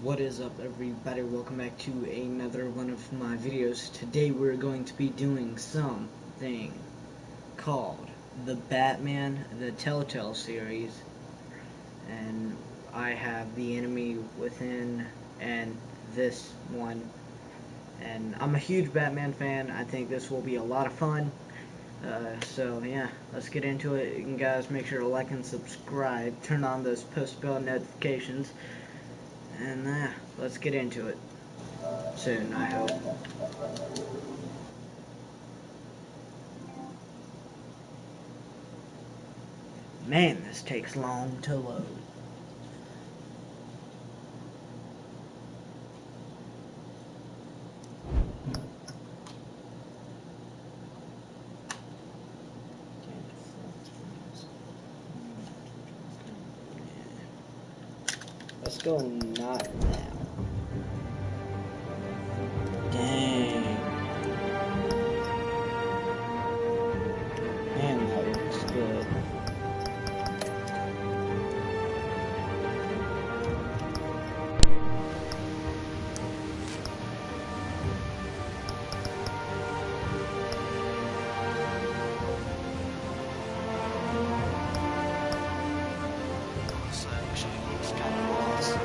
What is up, everybody? Welcome back to another one of my videos. Today we're going to be doing something called the Batman the Telltale series, and I have the Enemy Within and this one, and I'm a huge Batman fan. I think this will be a lot of fun. So yeah, let's get into it. And guys, make sure to like and subscribe, turn on those post bell notifications, and let's get into it soon, I hope. Man, this takes long to load. Let's go not now. Dang. Man, that looks good. This actually looks kind of awesome.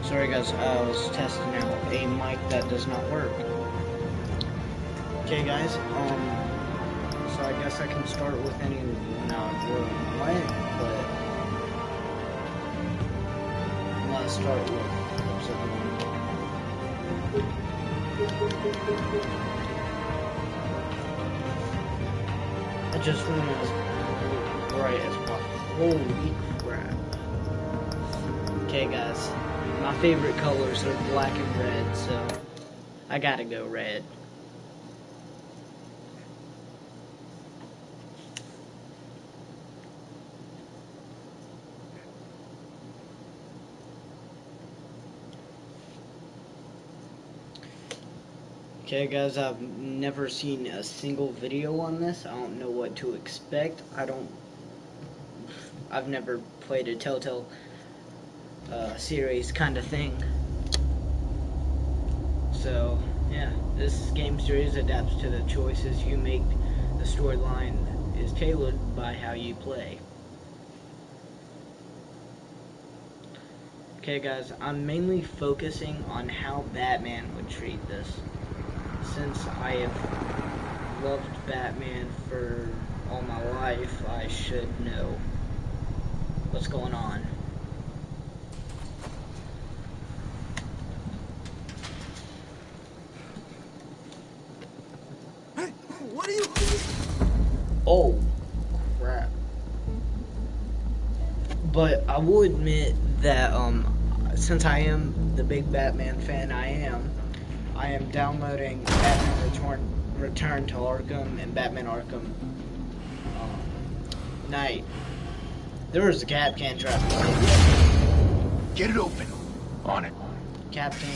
Sorry guys, I was testing out a mic that does not work. Okay guys, so I guess I can start with any mic, but let's start with I just went as bright as possible. Holy crap. Okay guys, my favorite colors are black and red, so I gotta go red. Okay guys, I've never seen a single video on this. I don't know what to expect. I've never played a Telltale series kind of thing. So yeah, this game series adapts to the choices you make. The storyline is tailored by how you play. Okay guys, I'm mainly focusing on how Batman would treat this, since I have loved Batman for all my life. I should know what's going on. What are you? Oh, crap. But I will admit that, since I am the big Batman fan I am downloading Batman Return to Arkham and Batman Arkham Knight. There was a Capcan trap. Get it open. On it. Captain.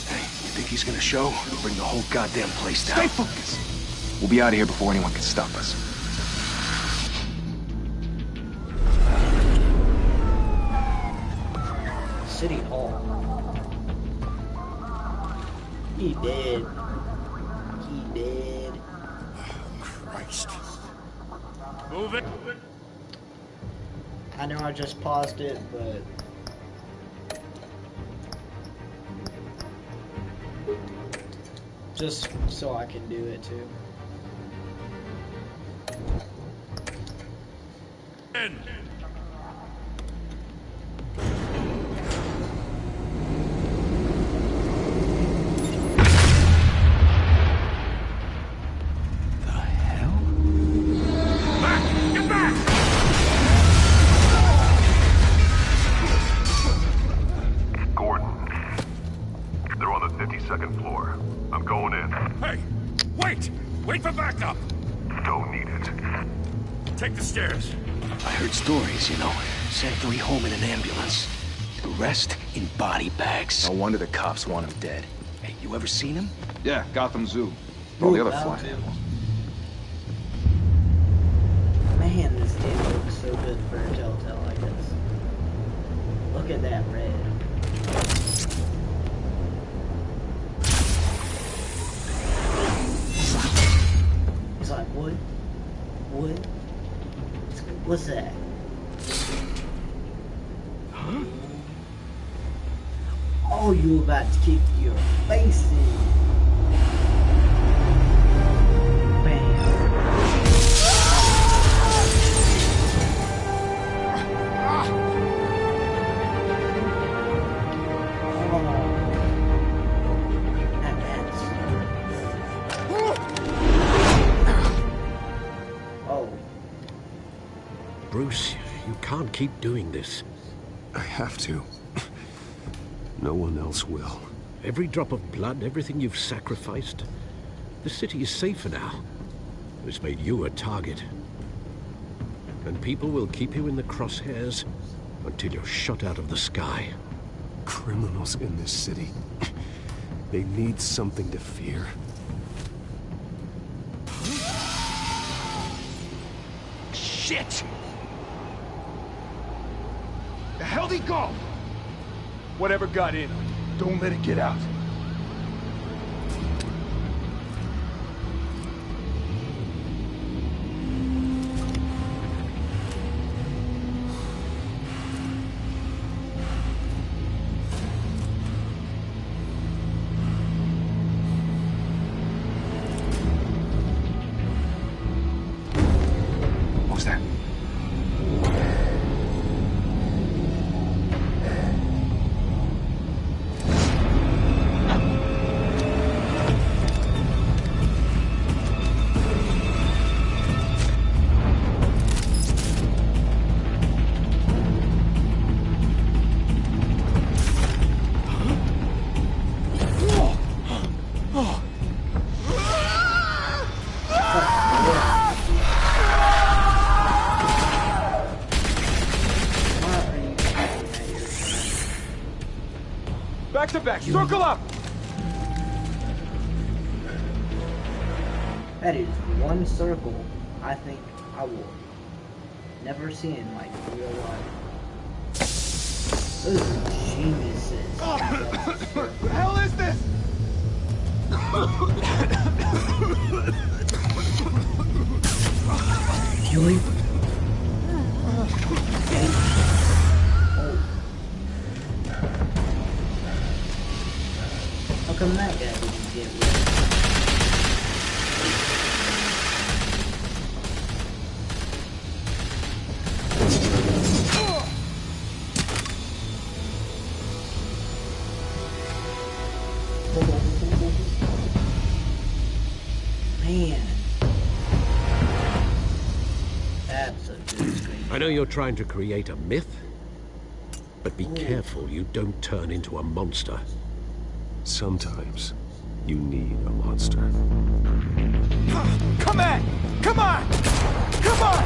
Hey, you think he's gonna show? He'll bring the whole goddamn place down. Stay focused. We'll be out of here before anyone can stop us. City Hall. He dead. He dead. Christ. Move it. I know I just paused it, but just so I can do it too. second floor. I'm going in. Hey! Wait! Wait for backup! Don't need it. Take the stairs. I heard stories, you know. Sent 3 home in an ambulance. The rest in body bags. No wonder the cops want him dead. Hey, you ever seen him? Yeah, Gotham Zoo. All the other Ooh, flying Zoo. animals. Man, this game looks so good for a Telltale, I guess. Look at that red. It's like, what? What? What's that? Huh? Oh, you about to kick your face in. Bam. Bruce, you can't keep doing this. I have to. No one else will. Every drop of blood, everything you've sacrificed. The city is safer now. It's made you a target. And people will keep you in the crosshairs until you're shot out of the sky. Criminals in this city. They need something to fear. Shit! The hell'd he go? Whatever got in, don't let it get out. What was that? Back to back, circle up! That is one circle I think I will never see in like real life. Those are geniuses. What the hell is this? Julie? How come that guy didn't get rid? Man. That's a good screen. I know you're trying to create a myth, but be careful you don't turn into a monster. Sometimes you need a monster. Come on! Come on! Come on!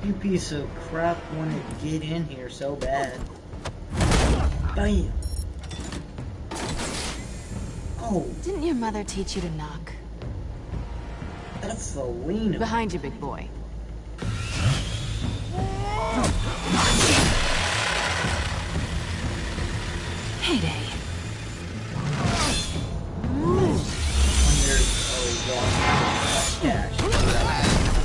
You piece of crap wanted to get in here so bad. Bam! Oh, Didn't your mother teach you to knock? that's Selena. Behind you, big boy. Heyday. Under a wall. Dash.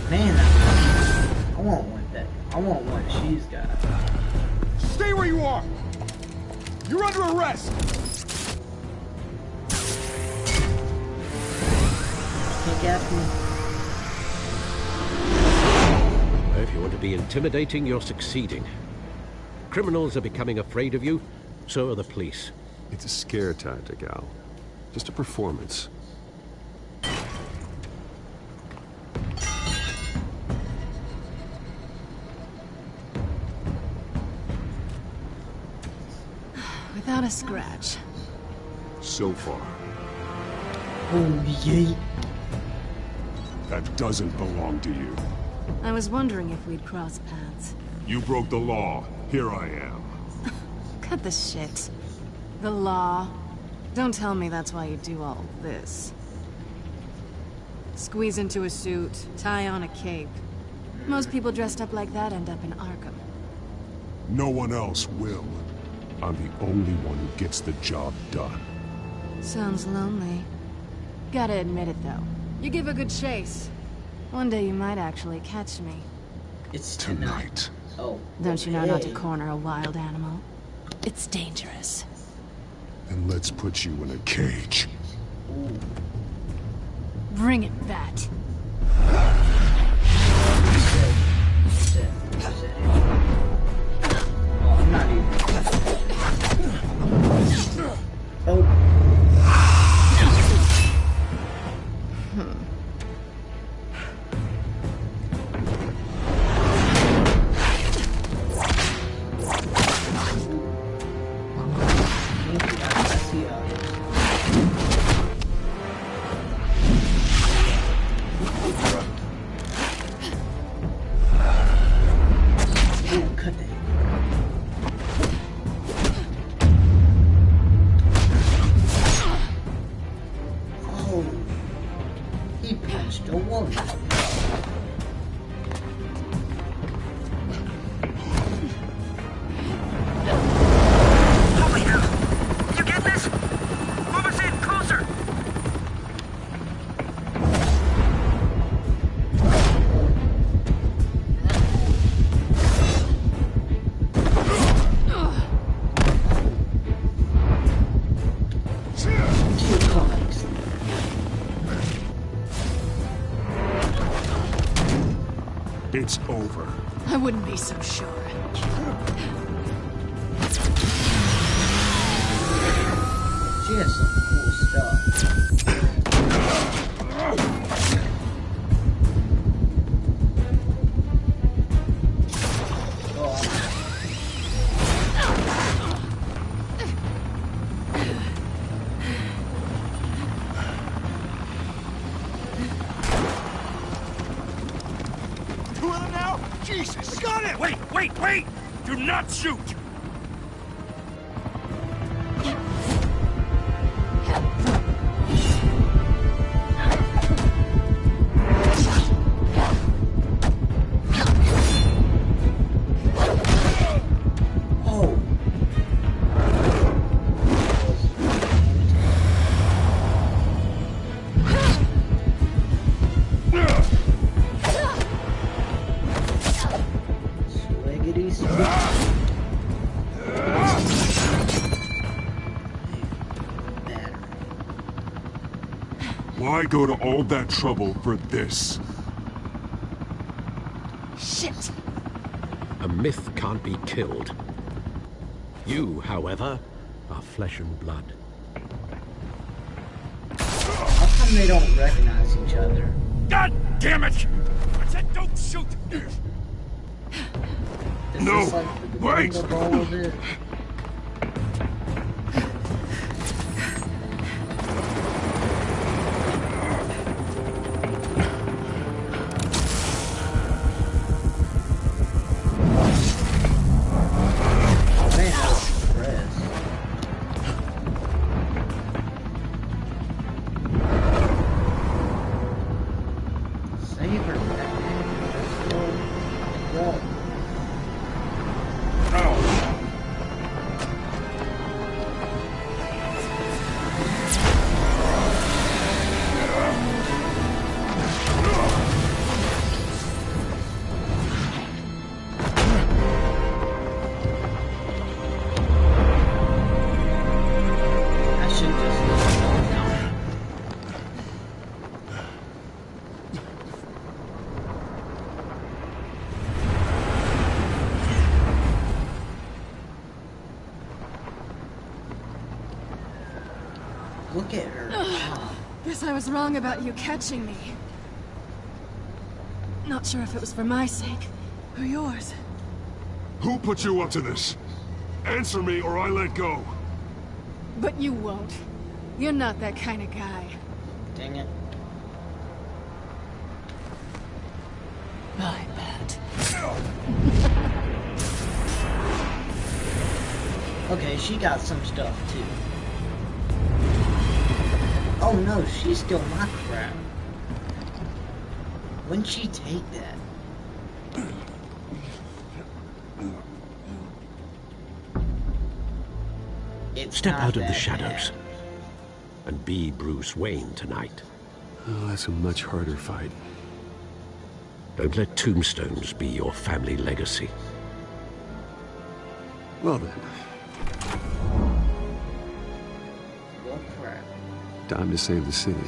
Man, I want what that. I want what she's got. Stay where you are! You're under arrest! Can't gas me. If you want to be intimidating, you're succeeding. Criminals are becoming afraid of you, so are the police. It's a scare tactic, Al. Just a performance. Without a scratch. So far. Oh, yay. That doesn't belong to you. I was wondering if we'd cross paths. You broke the law. Here I am. Cut the shit. The law. Don't tell me that's why you do all this. Squeeze into a suit, tie on a cape. Most people dressed up like that end up in Arkham. No one else will. I'm the only one who gets the job done. Sounds lonely. Gotta admit it, though. You give a good chase. One day you might actually catch me. It's tonight. Oh. Don't you know not to hey. corner a wild animal? It's dangerous. Then let's put you in a cage. Bring it, Bat. Sit. Oh, I'm not even. Oh. He punched a woman. Holy hell! You get this? Move us in, closer! It's over. I wouldn't be so sure. She has some cool stuff. Two of them now? Jesus! We got it! Wait! Do not shoot! Oh. Swiggity swig. Why go to all that trouble for this? Shit! A myth can't be killed. You, however, are flesh and blood. How come they don't recognize each other? God damn it! I said don't shoot! Is No, this like the wait. beginning of all of it? Look at her. Oh. Guess I was wrong about you catching me. Not sure if it was for my sake or yours. Who put you up to this? Answer me or I let go. But you won't. You're not that kind of guy. Dang it. I bet. Okay, she got some stuff too. Oh no, she stole my crap. When'd she take that? It's Step not out of the that shadows bad. and be Bruce Wayne tonight. Oh, that's a much harder fight. Don't let tombstones be your family legacy. Well then, Well, crap. time to save the city.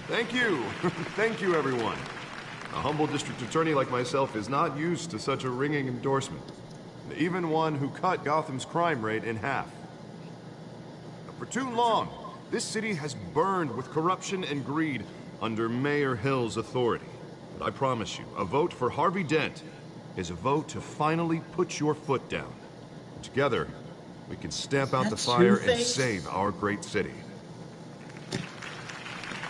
Thank you. Thank you, everyone. A humble district attorney like myself is not used to such a ringing endorsement. Even one who cut Gotham's crime rate in half. For too long, this city has burned with corruption and greed under Mayor Hill's authority. But I promise you, a vote for Harvey Dent is a vote to finally put your foot down. Together, we can stamp out the That's fire and Two-Face? save our great city.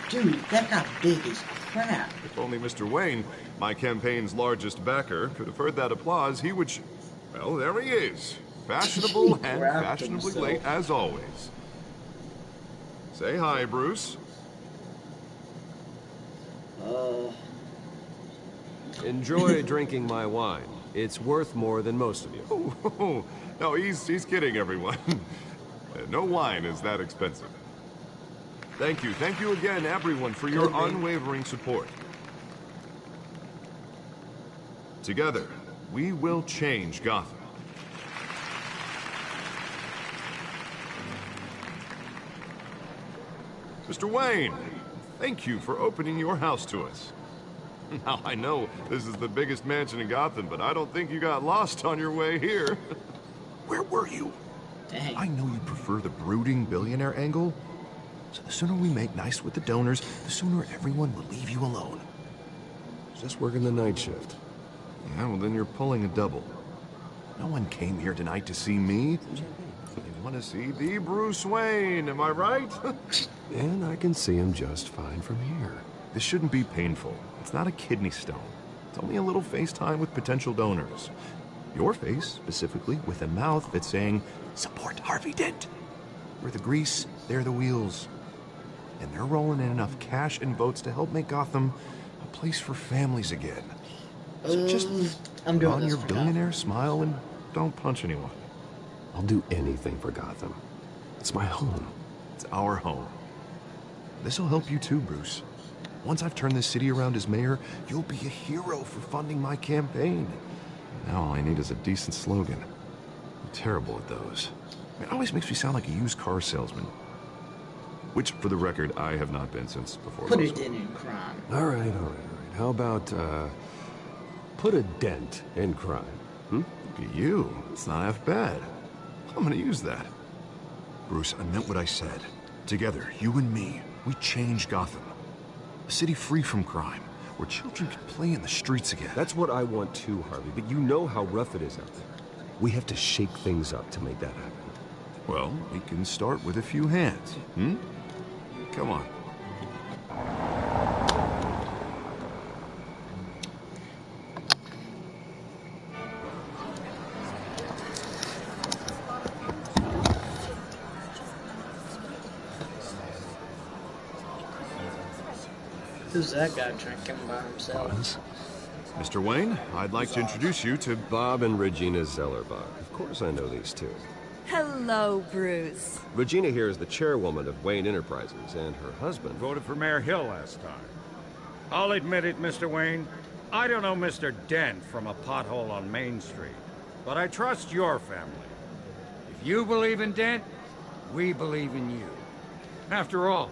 Dude, that got big as crap. If only Mr. Wayne, my campaign's largest backer, could have heard that applause, he would... Well, there he is. Fashionable He and grabbed fashionably himself. late as always. Say hi, Bruce. Enjoy drinking my wine. It's worth more than most of you. Oh, no, he's kidding, everyone. No wine is that expensive. Thank you again, everyone, for your unwavering support. Together, we will change Gotham. Mr. Wayne, thank you for opening your house to us. Now, I know this is the biggest mansion in Gotham, but I don't think you got lost on your way here. Where were you? Dang. I know you prefer the brooding billionaire angle, so the sooner we make nice with the donors, the sooner everyone will leave you alone. Just working the night shift. Yeah, well then you're pulling a double. No one came here tonight to see me. They want to see the Bruce Wayne, am I right? And I can see him just fine from here. This shouldn't be painful. It's not a kidney stone. It's only a little FaceTime with potential donors. Your face, specifically, with a mouth that's saying, support Harvey Dent. We're the grease, they're the wheels. And they're rolling in enough cash and votes to help make Gotham a place for families again. So just I'm doing on this your for billionaire smile and don't punch anyone. I'll do anything for Gotham. It's my home. It's our home. This'll help you too, Bruce. Once I've turned this city around as mayor, you'll be a hero for funding my campaign. Now all I need is a decent slogan. I'm terrible at those. It always makes me sound like a used car salesman. Which, for the record, I have not been since before. Put law it school. in crime. All right. How about, put a dent in crime? Look at you. It's not half bad. I'm gonna use that. Bruce, I meant what I said. Together, you and me, we change Gotham. A city free from crime, where children can play in the streets again. That's what I want too, Harvey, but you know how rough it is out there. We have to shake things up to make that happen. Well, we can start with a few hands, Come on. Who's that guy drinking by himself? Mr. Wayne, I'd like to introduce you to... Bob and Regina Zellerbach. Of course I know these two. Hello, Bruce. Regina here is the chairwoman of Wayne Enterprises, and her husband... Voted for Mayor Hill last time. I'll admit it, Mr. Wayne. I don't know Mr. Dent from a pothole on Main Street, but I trust your family. If you believe in Dent, we believe in you. After all,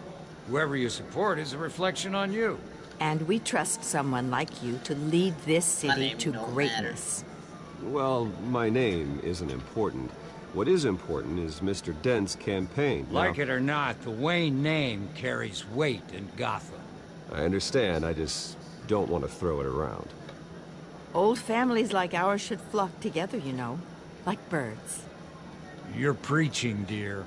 whoever you support is a reflection on you. And we trust someone like you to lead this city to greatness. Well, my name isn't important. What is important is Mr. Dent's campaign. Like it or not, the Wayne name carries weight in Gotham. I understand, I just don't want to throw it around. Old families like ours should flock together, you know, like birds. You're preaching, dear.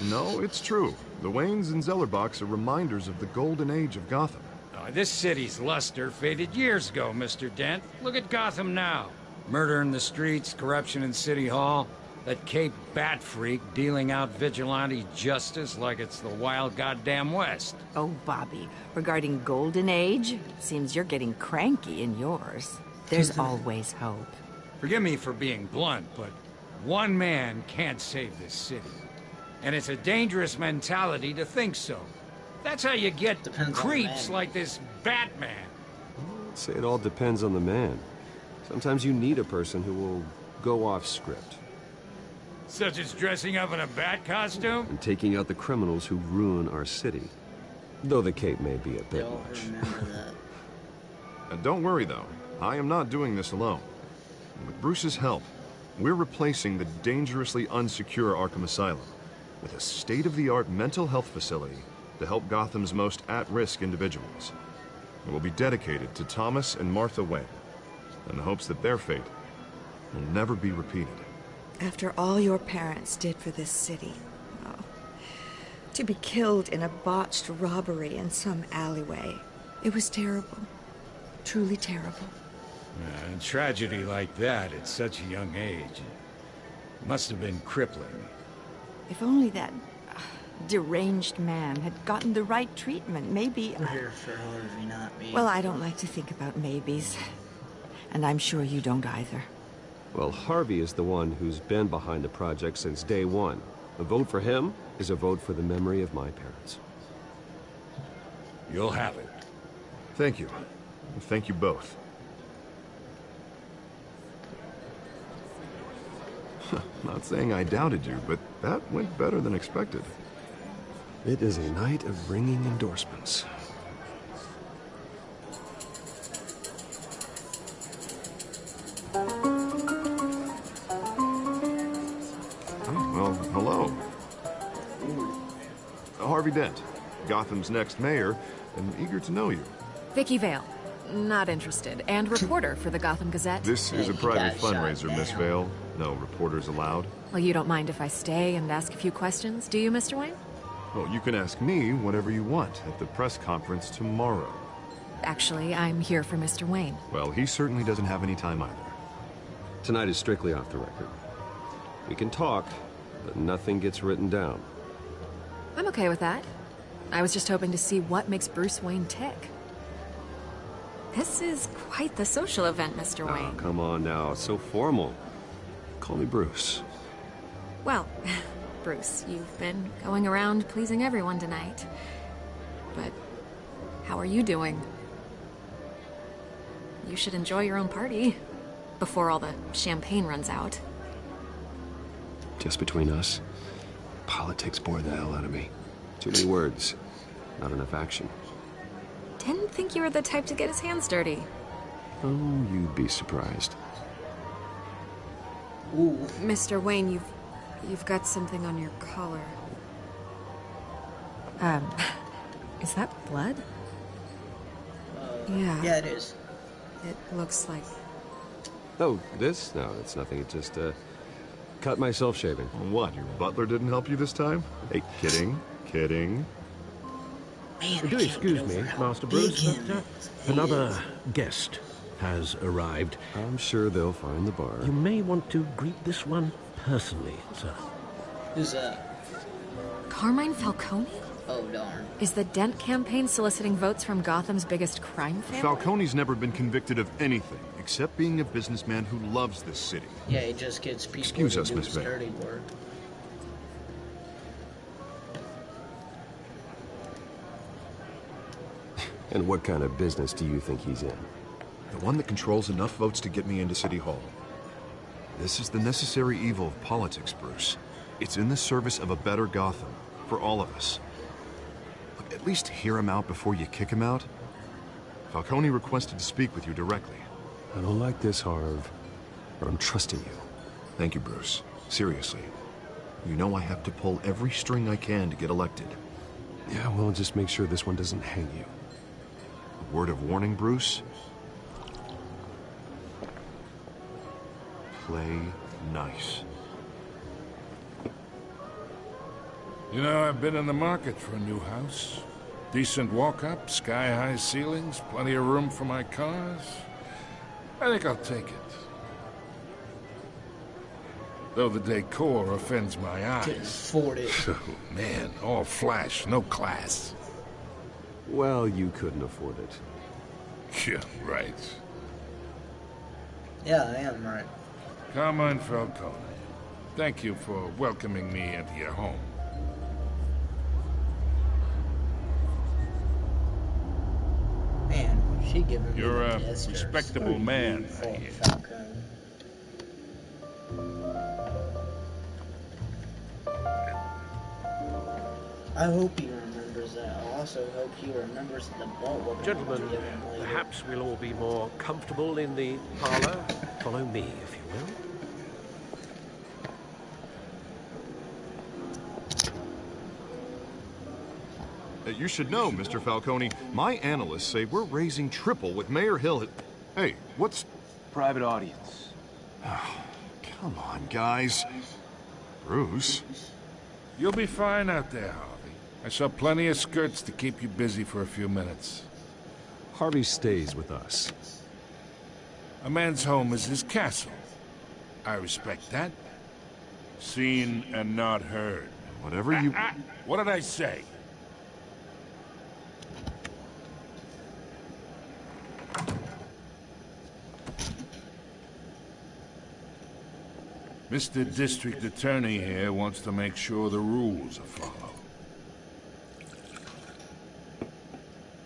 No, it's true. The Waynes and Zellerbachs are reminders of the golden age of Gotham. This city's luster faded years ago, Mr. Dent. Look at Gotham now. Murder in the streets, corruption in City Hall, that Cape Bat freak dealing out vigilante justice like it's the wild goddamn West. Oh, Bobby, regarding Golden Age, it seems you're getting cranky in yours. There's always hope. Forgive me for being blunt, but one man can't save this city. And it's a dangerous mentality to think so. That's how you get creeps like this Batman. I'd say it all depends on the man. Sometimes you need a person who will go off script. Such as dressing up in a bat costume? And taking out the criminals who ruin our city. Though the cape may be a bit much. Don't worry, though. I am not doing this alone. With Bruce's help, we're replacing the dangerously unsecure Arkham Asylum with a state-of-the-art mental health facility to help Gotham's most at-risk individuals. It will be dedicated to Thomas and Martha Wayne, in the hopes that their fate will never be repeated. After all your parents did for this city, oh, to be killed in a botched robbery in some alleyway, it was terrible. Truly terrible. A tragedy like that at such a young age must have been crippling. If only that deranged man had gotten the right treatment, maybe... We're here for Harvey, not me. Well, I don't like to think about maybes. And I'm sure you don't either. Well, Harvey is the one who's been behind the project since day one. A vote for him is a vote for the memory of my parents. You'll have it. Thank you. Thank you both. Not saying I doubted you, but that went better than expected. It is a night of ringing endorsements. Well, hello. Harvey Dent, Gotham's next mayor, and eager to know you. Vicky Vale. Not interested. And reporter for the Gotham Gazette. This is a private fundraiser, Miss Vale. No reporters allowed. Well, you don't mind if I stay and ask a few questions, do you, Mr. Wayne? Well, you can ask me whatever you want at the press conference tomorrow. Actually, I'm here for Mr. Wayne. Well, he certainly doesn't have any time either. Tonight is strictly off the record. We can talk, but nothing gets written down. I'm okay with that. I was just hoping to see what makes Bruce Wayne tick. This is quite the social event, Mr. Wayne. Oh, come on now. It's so formal. Call me Bruce. Well, Bruce, you've been going around pleasing everyone tonight. But how are you doing? You should enjoy your own party before all the champagne runs out. Just between us, politics bore the hell out of me. Too many words, not enough action. Didn't think you were the type to get his hands dirty. Oh, you'd be surprised. Ooh. Mr. Wayne, you've got something on your collar. Is that blood? Yeah. Yeah, it is. It looks like... Oh, this? No, it's nothing. It just, cut myself shaving. What, your butler didn't help you this time? Hey, kidding. Kidding. Man, Do excuse me, Master Bruce, but another guest has arrived. I'm sure they'll find the bar. You may want to greet this one personally, sir. Who's that? Carmine Falcone? Oh, darn. Is the Dent campaign soliciting votes from Gotham's biggest crime family? Falcone's never been convicted of anything, except being a businessman who loves this city. Yeah, he just gets people Excuse to us, do Miss his Vale. dirty work. And what kind of business do you think he's in? The one that controls enough votes to get me into City Hall. This is the necessary evil of politics, Bruce. It's in the service of a better Gotham, for all of us. at least hear him out before you kick him out? Falcone requested to speak with you directly. I don't like this, Harv, but I'm trusting you. Thank you, Bruce. Seriously. You know I have to pull every string I can to get elected. Yeah, well, just make sure this one doesn't hang you. A word of warning, Bruce? Play nice. You know, I've been in the market for a new house. Decent walk-up, sky-high ceilings, plenty of room for my cars. I think I'll take it. Though the decor offends my eyes. Can't afford it. Oh, man, all flash, no class. Well, you couldn't afford it. Yeah, right. Yeah, I am right. Carmine Falcone, thank you for welcoming me into your home. Man, she giving me You're the a gestures. respectable man, I hear. Falcone. I hope he remembers that. I also hope he remembers the belt we're Gentlemen, going to give him later. perhaps we'll all be more comfortable in the parlor. Follow me, if you will. You should know, Mr. Falcone, my analysts say we're raising triple with Mayor Hill. Hey, what's... Private audience. Oh, come on, guys. Bruce? You'll be fine out there, Harvey. I saw plenty of skirts to keep you busy for a few minutes. Harvey stays with us. A man's home is his castle. I respect that. Seen and not heard. Whatever you... What did I say? Mr. District Attorney here wants to make sure the rules are followed.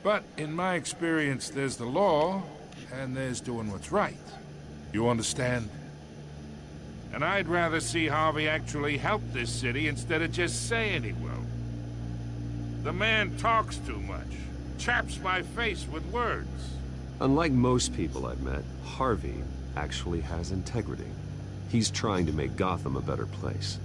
But in my experience, there's the law, and there's doing what's right. You understand? And I'd rather see Harvey actually help this city instead of just saying he will. The man talks too much, chaps my face with words. Unlike most people I've met, Harvey actually has integrity. He's trying to make Gotham a better place.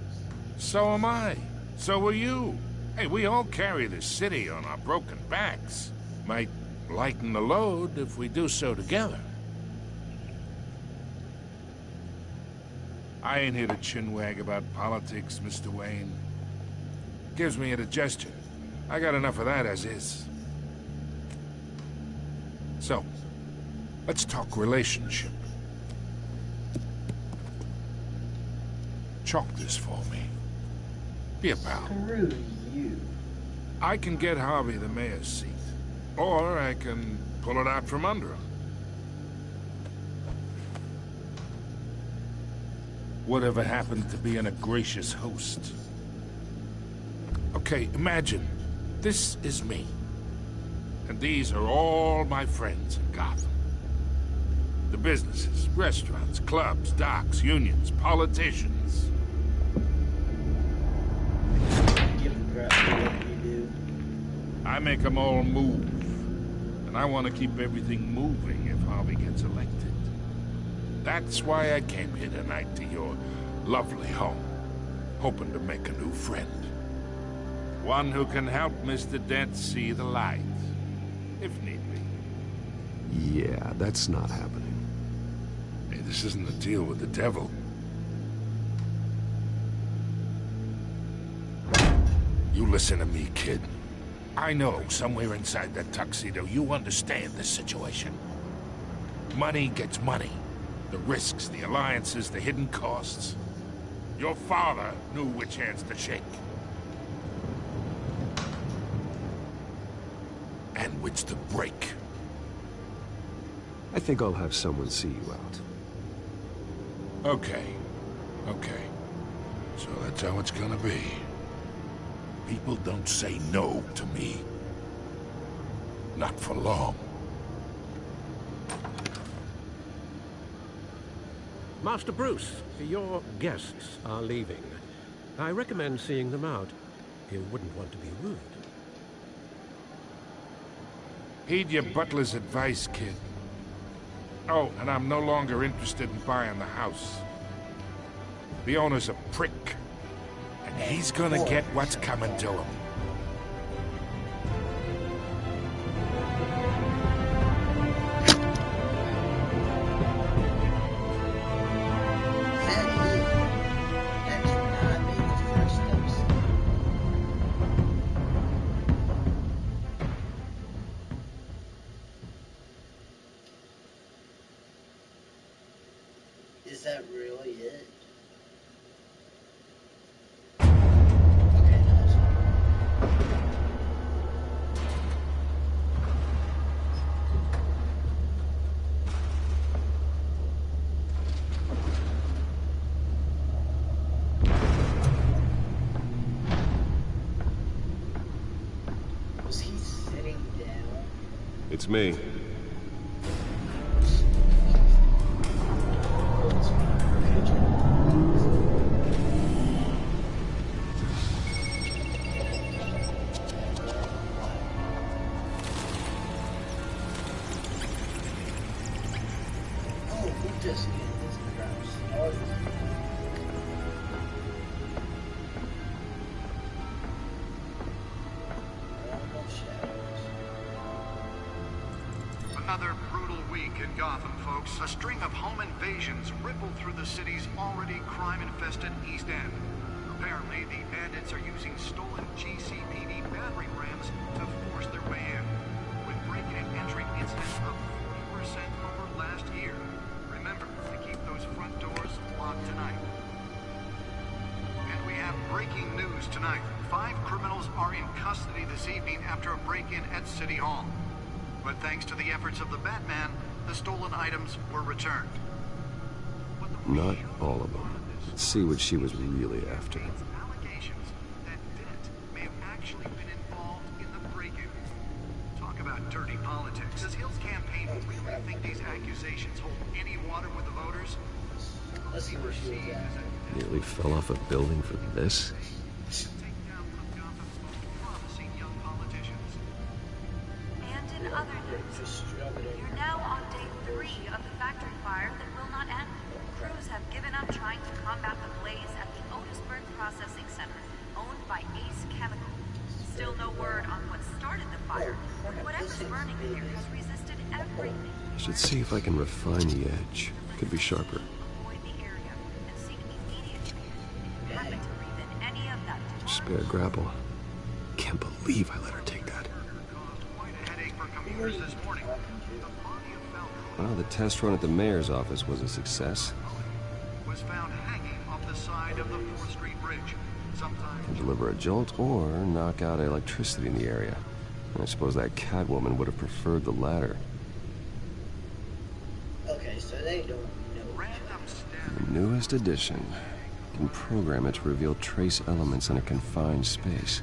So am I. So are you. Hey, we all carry this city on our broken backs. Might lighten the load if we do so together. I ain't here to chinwag about politics, Mr. Wayne. Gives me indigestion. I got enough of that as is. So, let's talk relationship. Chalk this for me. Be a pal. Screw you. I can get Harvey the mayor's seat. Or I can pull it out from under him. Whatever happened to being a gracious host? Okay, imagine. This is me. And these are all my friends in Gotham. The businesses, restaurants, clubs, docks, unions, politicians. Give a crap what you do. I make them all move. And I want to keep everything moving if Harvey gets elected. That's why I came here tonight to your lovely home, hoping to make a new friend. One who can help Mr. Dent see the light, if need be. Yeah, that's not happening. Hey, this isn't a deal with the devil. You listen to me, kid. I know somewhere inside that tuxedo you understand this situation. Money gets money. The risks, the alliances, the hidden costs. Your father knew which hands to shake. And which to break. I think I'll have someone see you out. Okay. Okay. So that's how it's gonna be. People don't say no to me. Not for long. Master Bruce, your guests are leaving. I recommend seeing them out. You wouldn't want to be rude. Heed your butler's advice, kid. Oh, and I'm no longer interested in buying the house. The owner's a prick. And he's gonna get what's coming to him. Is that really it? Was he sitting down? It's me. Just get this crap started. Another brutal week in Gotham, folks. A string of home invasions rippled through the city's already crime-infested East End. Apparently, the bandits are using stolen GCPD battering rams to force their way in, with break-in and entry incidents up 40% over last year. Remember to keep those front doors locked tonight. And we have breaking news tonight. 5 criminals are in custody this evening after a break-in at City Hall. But thanks to the efforts of the Batman, the stolen items were returned. Not all of them. Let's see what she was really after. Allegations that Dent may have actually been involved in the break-in. Talk about dirty politics. Does Hill's campaign really think these accusations hold any water with the voters? Let's see where she was at. Nearly fell off a building for this. And in other news, you're now on day 3 of the factory fire that will not end. Crews have given up trying to combat the blaze at the Otisburg Processing Center, owned by Ace Chemical. Still no word on what started the fire, but whatever's burning here has resisted everything. I should see if I can refine the edge. Could be sharper. Avoid the area and seek immediate treatment if you happen to breathe in any of that. Spare grapple. Can't believe I let her take that. Well, the test run at the mayor's office was a success. Was found hanging off the side of the 4th Street Bridge. Can deliver a jolt or knock out electricity in the area. And I suppose that Catwoman would have preferred the latter. Okay, so they don't know. The newest addition. Can program it to reveal trace elements in a confined space.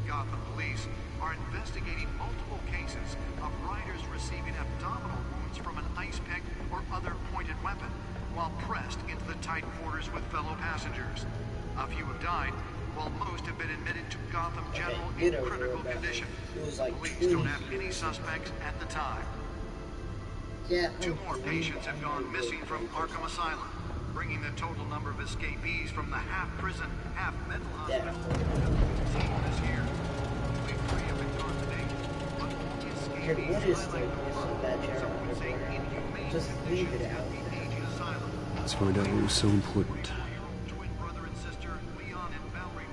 Gotham police are investigating multiple cases of riders receiving abdominal wounds from an ice pick or other pointed weapon while pressed into the tight quarters with fellow passengers. A few have died, while most have been admitted to Gotham General in critical condition. Police don't have any suspects at the time. Yeah. 2 more patients have gone missing from Arkham Asylum, bringing the total number of escapees from the half-prison, half-mental hospital this year. Only 3 have been caught to date, but only escapees What is the just leave it out. Let's find out what was so important. Twin brother and sister, Leon and Valerie,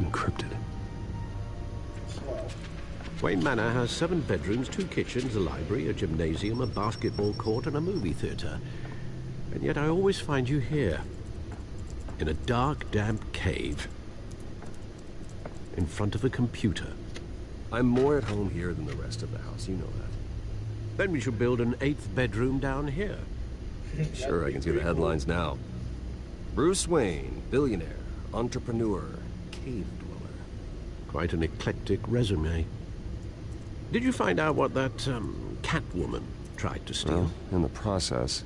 Encrypted. Wayne Manor has 7 bedrooms, 2 kitchens, a library, a gymnasium, a basketball court, and a movie theater. And yet I always find you here, in a dark, damp cave, in front of a computer. I'm more at home here than the rest of the house, you know that. Then we should build an 8th bedroom down here. Sure, I can see the headlines now. Bruce Wayne, billionaire, entrepreneur, cave dweller. Quite an eclectic resume. Did you find out what that, Catwoman tried to steal? Well, in the process.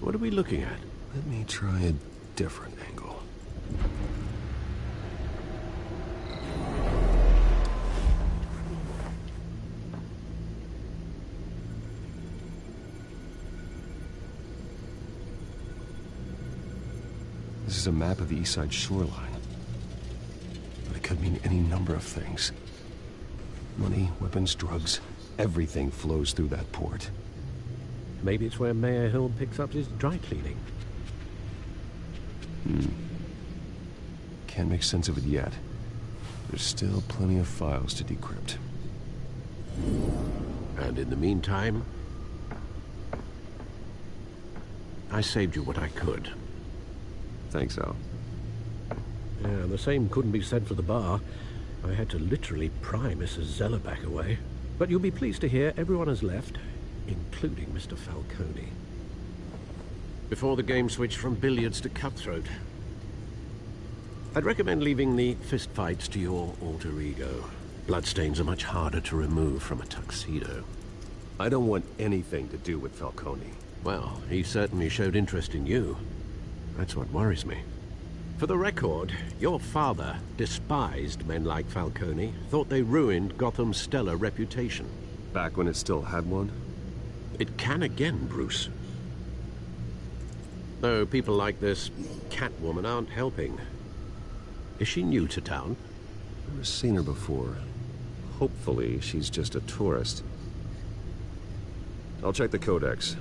What are we looking at? Let me try a different angle. This is a map of the east side shoreline. But it could mean any number of things. Money, weapons, drugs, everything flows through that port. Maybe it's where Mayor Hill picks up his dry cleaning. Can't make sense of it yet. There's still plenty of files to decrypt. And in the meantime, I saved you what I could. Thanks, Al. Yeah, the same couldn't be said for the bar. I had to literally pry Mrs. Zeller back away. But you'll be pleased to hear everyone has left, including Mr. Falcone. Before the game switched from billiards to cutthroat. I'd recommend leaving the fistfights to your alter ego. Bloodstains are much harder to remove from a tuxedo. I don't want anything to do with Falcone. Well, he certainly showed interest in you. That's what worries me. For the record, your father despised men like Falcone, thought they ruined Gotham's stellar reputation. Back when it still had one? It can again, Bruce. Though people like this Catwoman aren't helping. Is she new to town? I've never seen her before. Hopefully, she's just a tourist. I'll check the codex.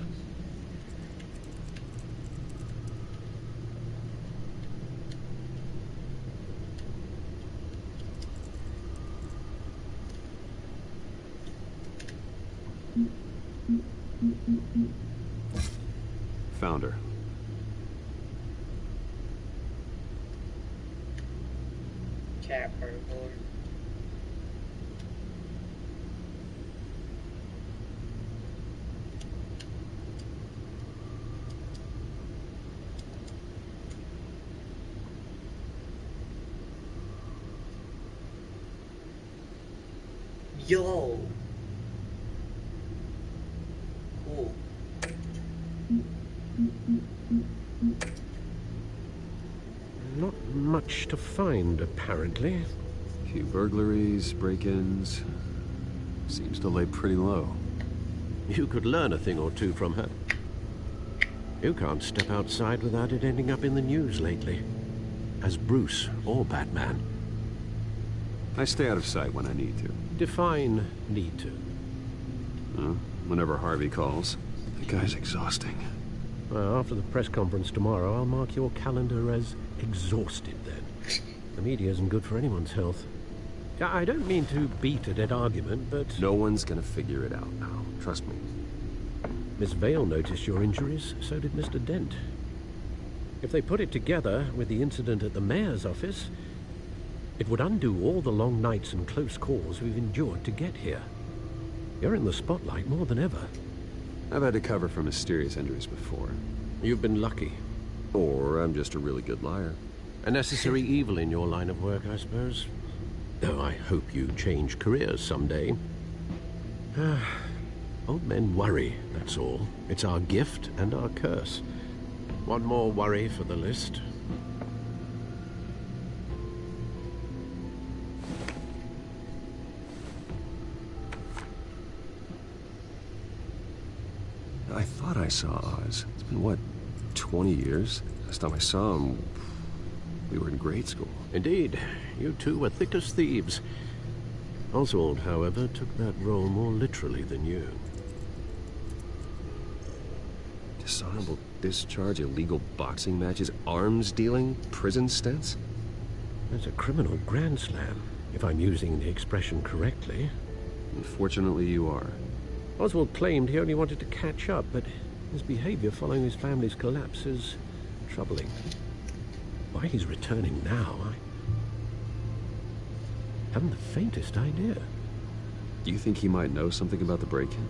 Found her. Cat burglar. Yo. Cool. Not much to find, apparently. A few burglaries, break-ins. Seems to lay pretty low. You could learn a thing or two from her. You can't step outside without it ending up in the news lately. As Bruce or Batman. I stay out of sight when I need to. Define need to. Whenever Harvey calls. The guy's exhausting. Well, after the press conference tomorrow, I'll mark your calendar as exhausted then. The media isn't good for anyone's health. I don't mean to beat a dead argument, but... No one's gonna figure it out now. Trust me. Miss Vale noticed your injuries, so did Mr. Dent. If they put it together with the incident at the mayor's office, it would undo all the long nights and close calls we've endured to get here. You're in the spotlight more than ever. I've had to cover for mysterious injuries before. You've been lucky. Or I'm just a really good liar. A necessary evil in your line of work, I suppose. Though I hope you change careers someday. Old men worry, that's all. It's our gift and our curse. One more worry for the list. I thought I saw Oz. It's been, what, 20 years? Last time I saw him, we were in grade school. Indeed. You two were thick as thieves. Oswald, however, took that role more literally than you. Dishonorable discharge, illegal boxing matches, arms dealing, prison stints? That's a criminal grand slam, if I'm using the expression correctly. Unfortunately, you are. Oswald claimed he only wanted to catch up, but his behavior following his family's collapse is troubling. Why he's returning now, I haven't the faintest idea. Do you think he might know something about the break-in?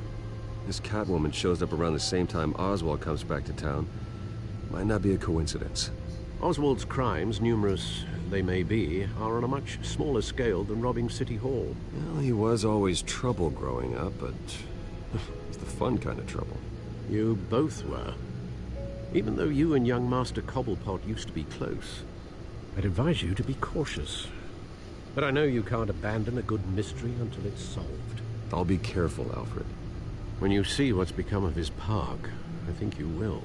This Catwoman shows up around the same time Oswald comes back to town. Might not be a coincidence. Oswald's crimes, numerous they may be, are on a much smaller scale than robbing City Hall. Well, he was always trouble growing up, but it's the fun kind of trouble. You both were. Even though you and young Master Cobblepot used to be close, I'd advise you to be cautious. But I know you can't abandon a good mystery until it's solved. I'll be careful, Alfred. When you see what's become of his park, I think you will.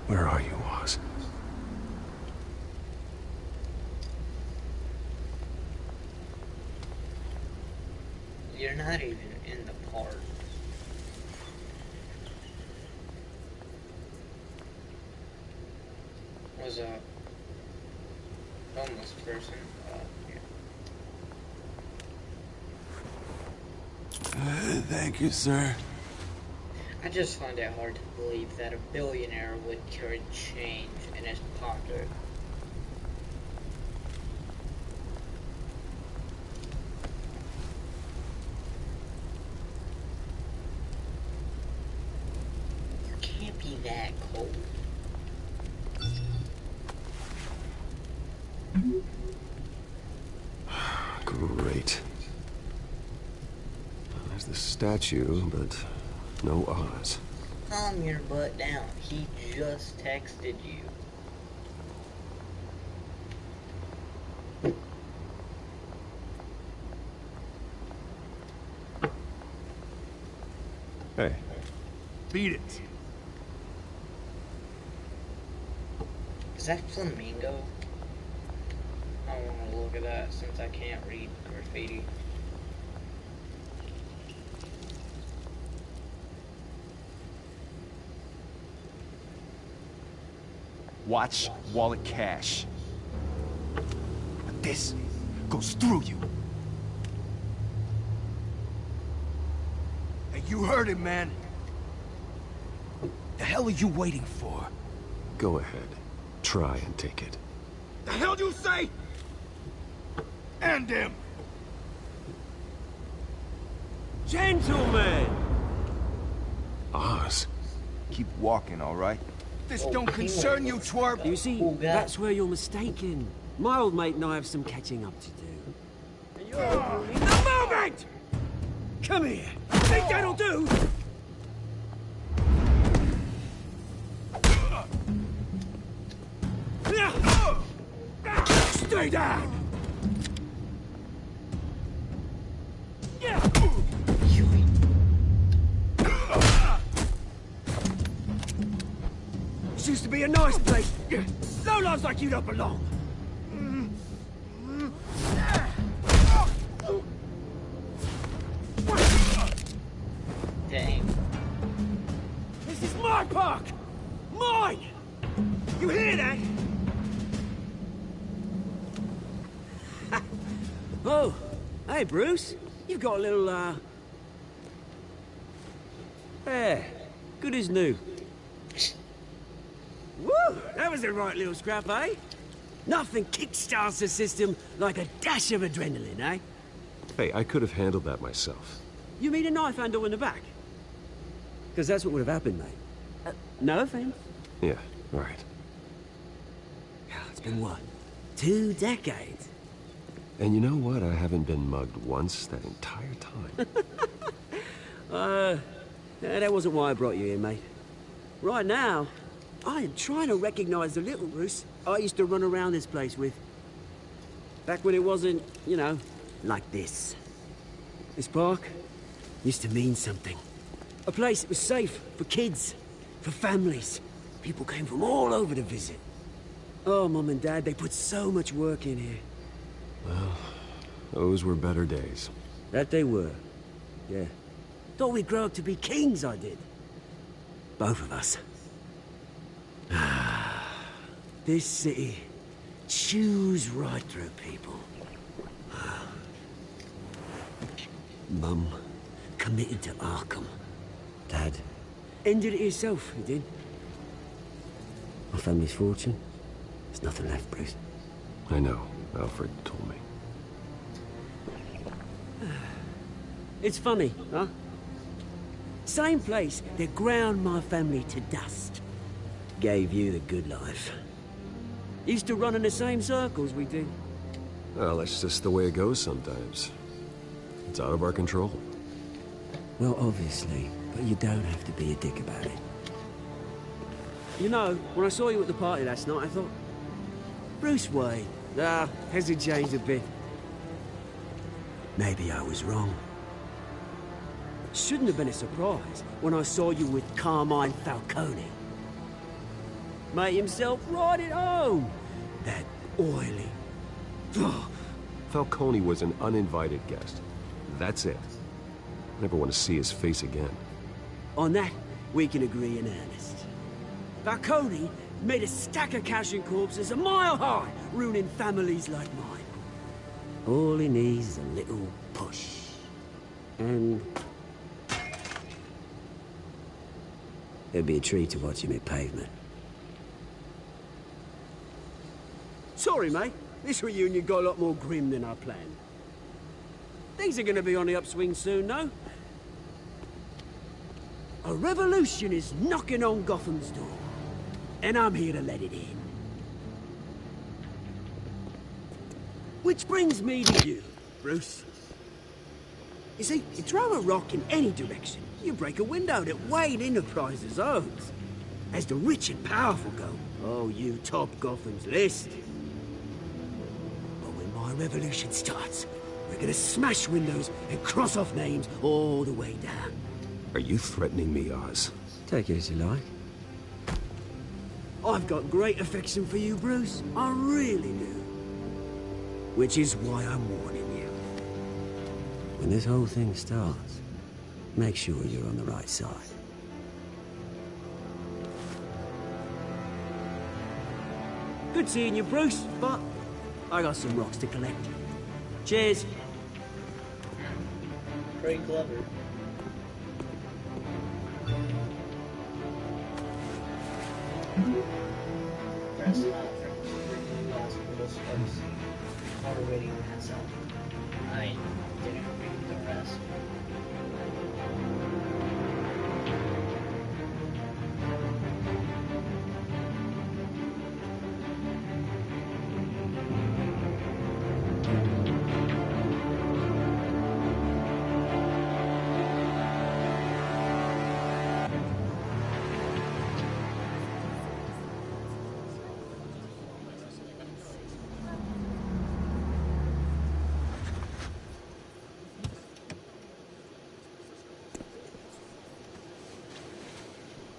Where are you, Oz? You're not even in the park. Was a homeless person. Yeah. Thank you, sir. I just find it hard to believe that a billionaire would carry change in his pocket. You can't be that cold. Great. There's the statue, but no Oz. Calm your butt down. He just texted you. Hey. Beat it. Is that flamingo? I want to look at that since I can't read graffiti. Watch wallet cash. But this goes through you. Hey, you heard him, man. The hell are you waiting for? Go ahead. Try and take it. The hell do you say? End him! Gentlemen! Oz. Keep walking, all right? This don't concern you, twerp! You see, that's where you're mistaken. My old mate and I have some catching up to do. In the moment! Come here! Think that'll do? Stay down! This used to be a nice place. No lives like you don't belong. Dang. This is my park! Mine! You hear that? Oh, hey Bruce. You've got a little, Yeah, good as new. Woo! That was a right little scrap, eh? Nothing kickstarts the system like a dash of adrenaline, eh? Hey, I could have handled that myself. You mean a knife handle in the back? Because that's what would have happened, mate. No offense. Yeah, right. It's been what? 2 decades? And you know what? I haven't been mugged once that entire time. That wasn't why I brought you here, mate. Right now, I am trying to recognize the little Bruce I used to run around this place with. Back when it wasn't, you know, like this. This park used to mean something. A place that was safe for kids, for families. People came from all over to visit. Oh, Mum and Dad, they put so much work in here. Well, those were better days. That they were. Yeah. Thought we'd grow up to be kings, I did. Both of us. This city chews right through people. Mum committed to Arkham. Dad ended it himself, he did. My family's fortune. There's nothing left, Bruce. I know. Alfred told me. It's funny, huh? Same place that ground my family to dust. Gave you the good life. Used to run in the same circles we do. Well, that's just the way it goes sometimes. It's out of our control. Well, obviously, but you don't have to be a dick about it. You know, when I saw you at the party last night, I thought, Bruce Wayne. Hasn't changed a bit. Maybe I was wrong. Shouldn't have been a surprise when I saw you with Carmine Falcone. Made himself right at home. That oily... Falcone was an uninvited guest. That's it. I never want to see his face again. On that, we can agree in earnest. Falcone made a stack of cash and corpses a mile high, ruining families like mine. All he needs is a little push. And... it'd be a treat to watch him hit pavement. Sorry, mate. This reunion got a lot more grim than I planned. Things are gonna be on the upswing soon, though. A revolution is knocking on Gotham's door. And I'm here to let it in. Which brings me to you, Bruce. You see, you throw a rock in any direction, you break a window that Wayne Enterprises owns. As the rich and powerful go, oh, you top Gotham's list. But when my revolution starts, we're gonna smash windows and cross off names all the way down. Are you threatening me, Oz? Take it as you like. I've got great affection for you, Bruce. I really do. Which is why I'm warning you. When this whole thing starts, make sure you're on the right side. Good seeing you, Bruce, but I got some rocks to collect. Cheers. Great Glover. Press not for hospitals folks. Water waiting has up. I didn't read the rest.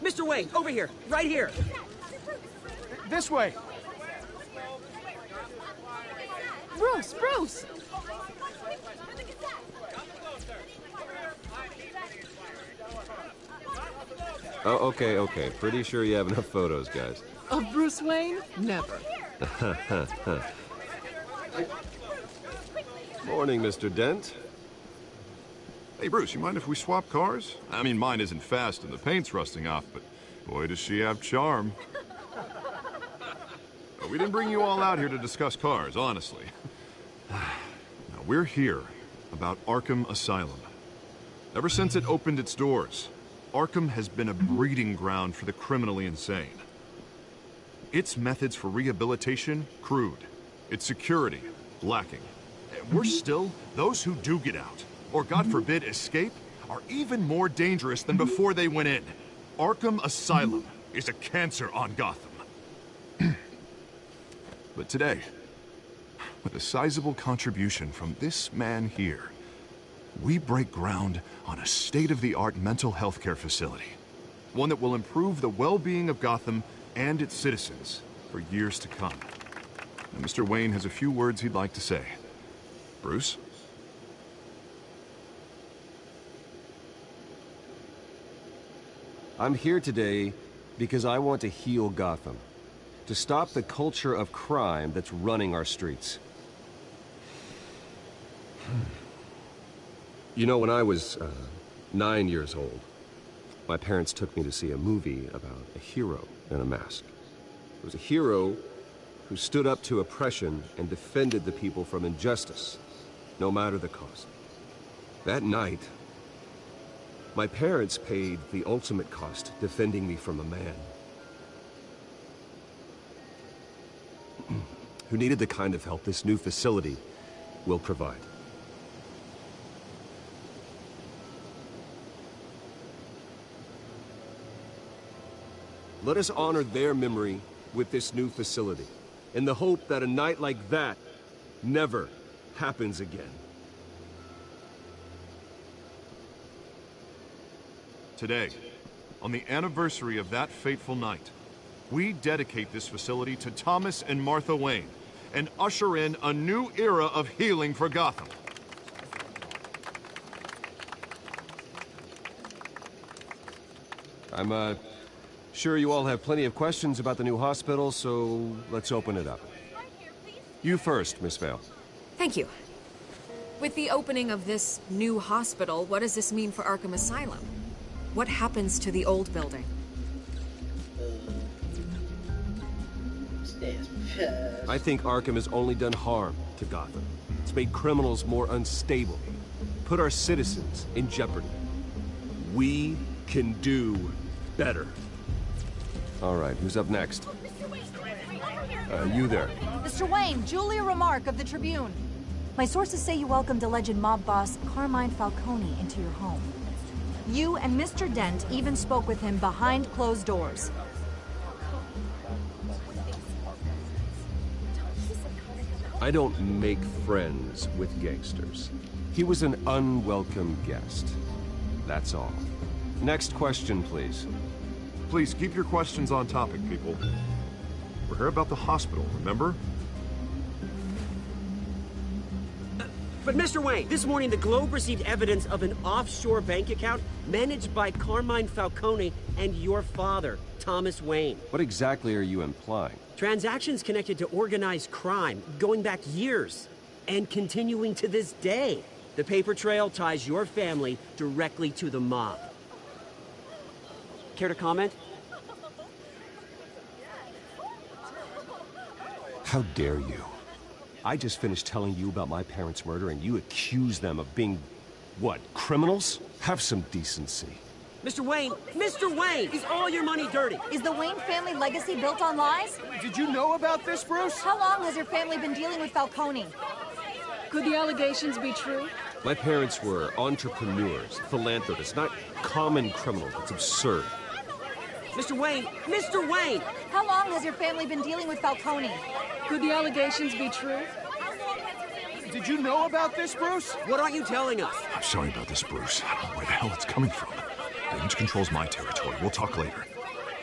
Mr. Wayne, over here, right here. This way. Bruce, Bruce! Oh, okay. Pretty sure you have enough photos, guys. Of Bruce Wayne? Never. Morning, Mr. Dent. Hey, Bruce, you mind if we swap cars? I mean, mine isn't fast and the paint's rusting off, but boy, does she have charm. We didn't bring you all out here to discuss cars, honestly. Now, we're here about Arkham Asylum. Ever since it opened its doors, Arkham has been a breeding ground for the criminally insane. Its methods for rehabilitation, crude. Its security, lacking. And worse still, those who do get out, or God forbid, escape, are even more dangerous than before they went in. Arkham Asylum is a cancer on Gotham. But today, with a sizable contribution from this man here, we break ground on a state-of-the-art mental health care facility. One that will improve the well-being of Gotham and its citizens for years to come. And Mr. Wayne has a few words he'd like to say. Bruce? I'm here today because I want to heal Gotham. To stop the culture of crime that's running our streets. You know, when I was 9 years old, my parents took me to see a movie about a hero in a mask. It was a hero who stood up to oppression and defended the people from injustice, no matter the cost. That night, my parents paid the ultimate cost defending me from a man who needed the kind of help this new facility will provide. Let us honor their memory with this new facility, in the hope that a night like that never happens again. Today, on the anniversary of that fateful night, we dedicate this facility to Thomas and Martha Wayne and usher in a new era of healing for Gotham. I'm, sure you all have plenty of questions about the new hospital, so let's open it up. You first, Miss Vale. Thank you. With the opening of this new hospital, what does this mean for Arkham Asylum? What happens to the old building? I think Arkham has only done harm to Gotham. It's made criminals more unstable, put our citizens in jeopardy. We can do better. All right, who's up next? You there. Mr. Wayne, Julia Remark of the Tribune. My sources say you welcomed alleged mob boss Carmine Falcone into your home. You and Mr. Dent even spoke with him behind closed doors. I don't make friends with gangsters. He was an unwelcome guest. That's all. Next question, please. Please keep your questions on topic, people. We're here about the hospital, remember? But Mr. Wayne, this morning the Globe received evidence of an offshore bank account managed by Carmine Falcone and your father, Thomas Wayne. What exactly are you implying? Transactions connected to organized crime, going back years, and continuing to this day. The paper trail ties your family directly to the mob. Care to comment? How dare you? I just finished telling you about my parents' murder and you accuse them of being, what, criminals? Have some decency. Mr. Wayne, is all your money dirty? Is the Wayne family legacy built on lies? Did you know about this, Bruce? How long has your family been dealing with Falcone? Could the allegations be true? My parents were entrepreneurs, philanthropists, not common criminals. It's absurd. Mr. Wayne! How long has your family been dealing with Falcone? Could the allegations be true? Did you know about this, Bruce? What aren't you telling us? I'm sorry about this, Bruce. I don't know where the hell it's coming from. Damage control's my territory. We'll talk later.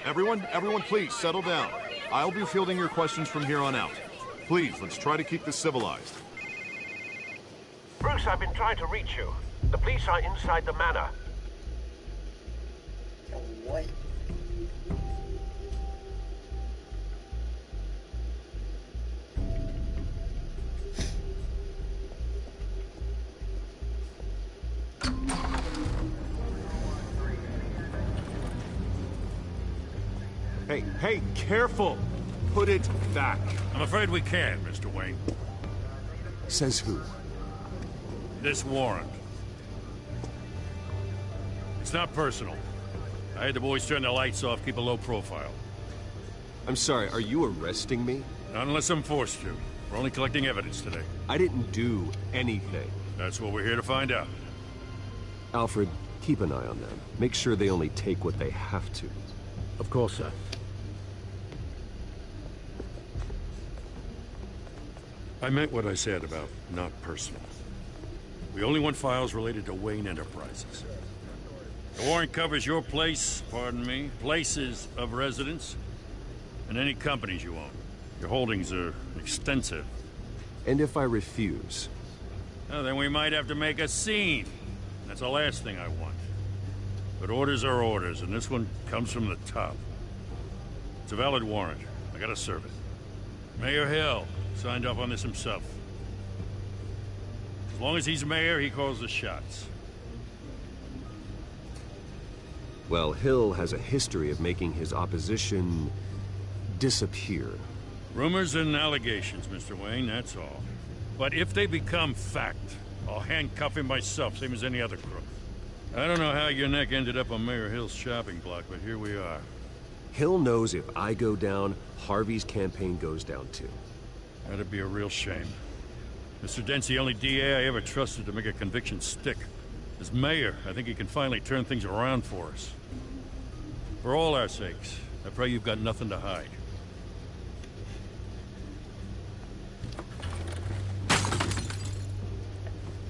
Everyone, please, settle down. I'll be fielding your questions from here on out. Please, let's try to keep this civilized. Bruce, I've been trying to reach you. The police are inside the manor. What? Hey, careful! Put it back. I'm afraid we can't, Mr. Wayne. Says who? This warrant. It's not personal. I had the boys turn the lights off, keep a low profile. I'm sorry, are you arresting me? Not unless I'm forced to. We're only collecting evidence today. I didn't do anything. That's what we're here to find out. Alfred, keep an eye on them. Make sure they only take what they have to. Of course, sir. I meant what I said about not personal. We only want files related to Wayne Enterprises. The warrant covers your place, pardon me, places of residence, and any companies you own. Your holdings are extensive. And if I refuse? Well, then we might have to make a scene. That's the last thing I want. But orders are orders, and this one comes from the top. It's a valid warrant. I gotta serve it. Mayor Hill signed off on this himself. As long as he's mayor, he calls the shots. Well, Hill has a history of making his opposition disappear. Rumors and allegations, Mr. Wayne, that's all. But if they become fact, I'll handcuff him myself, same as any other crook. I don't know how your neck ended up on Mayor Hill's shopping block, but here we are. Hill knows if I go down, Harvey's campaign goes down too. That'd be a real shame. Mr. Dent's the only DA I ever trusted to make a conviction stick. As mayor, I think he can finally turn things around for us. For all our sakes, I pray you've got nothing to hide.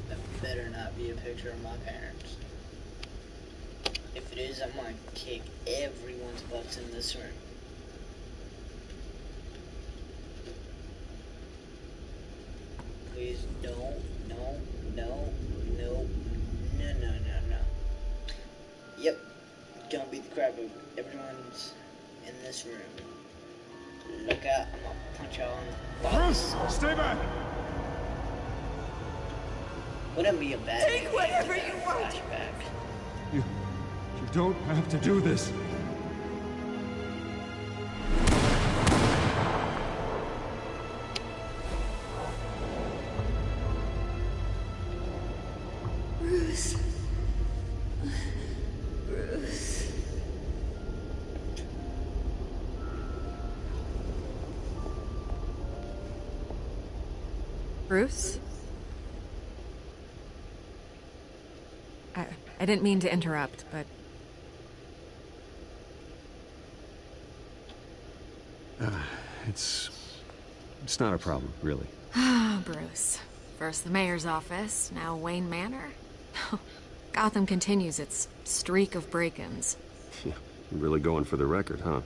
That better not be a picture of my parents. If it is, I'm gonna kick everyone's butts in this room. No, no, no, no, no, no, no, no. Yep, gonna beat the crap out of everyone's in this room. Look out, I'm gonna punch y'all in the box. Bruce, stay back! Wouldn't be a bad Take whatever you want. flashback. You don't have to do this. Bruce. Bruce. Bruce? I didn't mean to interrupt, but... It's not a problem, really. Ah, Bruce. First the mayor's office, now Wayne Manor. Gotham continues its streak of break-ins. Yeah, you're really going for the record, huh?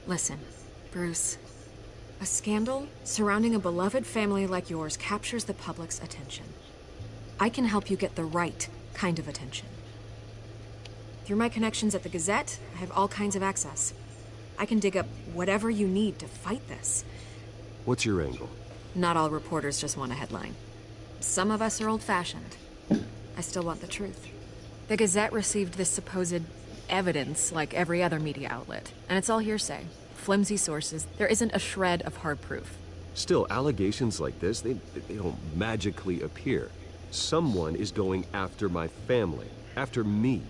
Listen, Bruce. A scandal surrounding a beloved family like yours captures the public's attention. I can help you get the right kind of attention. Through my connections at the Gazette, I have all kinds of access. I can dig up whatever you need to fight this. What's your angle? Not all reporters just want a headline. Some of us are old-fashioned. I still want the truth. The Gazette received this supposed evidence like every other media outlet, and it's all hearsay. Flimsy sources. There isn't a shred of hard proof. Still, allegations like this, they don't magically appear. Someone is going after my family, after me.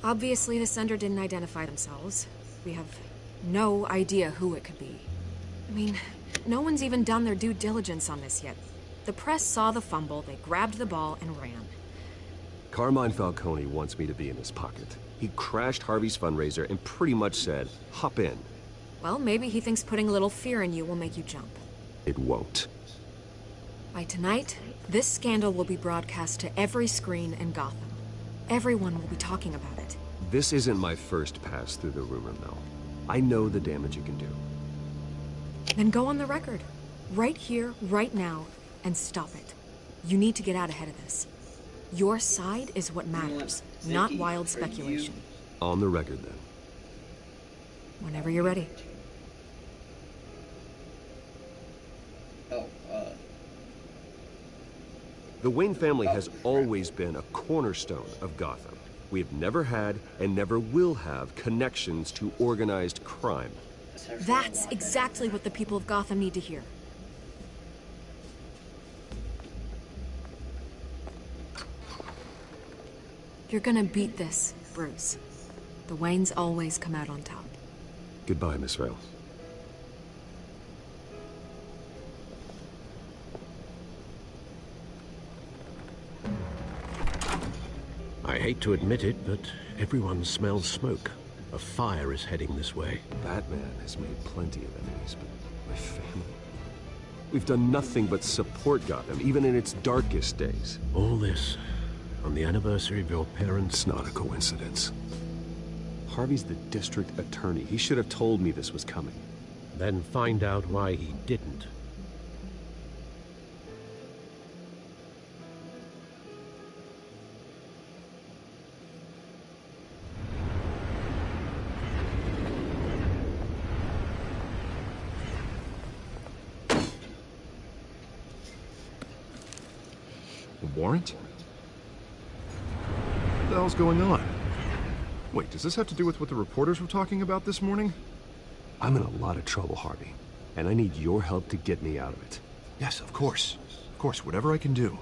Obviously, the sender didn't identify themselves. We have no idea who it could be. I mean, no one's even done their due diligence on this yet. The press saw the fumble, they grabbed the ball and ran. Carmine Falcone wants me to be in his pocket. He crashed Harvey's fundraiser and pretty much said, hop in. Well, maybe he thinks putting a little fear in you will make you jump. It won't. By tonight, this scandal will be broadcast to every screen in Gotham. Everyone will be talking about it. This isn't my first pass through the rumor mill. I know the damage you can do. Then go on the record. Right here, right now, and stop it. You need to get out ahead of this. Your side is what matters, not wild speculation. On the record, then. Whenever you're ready. The Wayne family has always been a cornerstone of Gotham. We have never had and never will have connections to organized crime. That's exactly what the people of Gotham need to hear. You're gonna beat this, Bruce. The Waynes always come out on top. Goodbye, Miss Vale. I hate to admit it, but everyone smells smoke. A fire is heading this way. Batman has made plenty of enemies, but my family... We've done nothing but support Gotham, even in its darkest days. All this on the anniversary of your parents'... It's not a coincidence. Harvey's the district attorney. He should have told me this was coming. Then find out why he didn't. A warrant? What the hell's going on? Wait, does this have to do with what the reporters were talking about this morning? I'm in a lot of trouble, Harvey, and I need your help to get me out of it. Yes, of course. Of course, whatever I can do.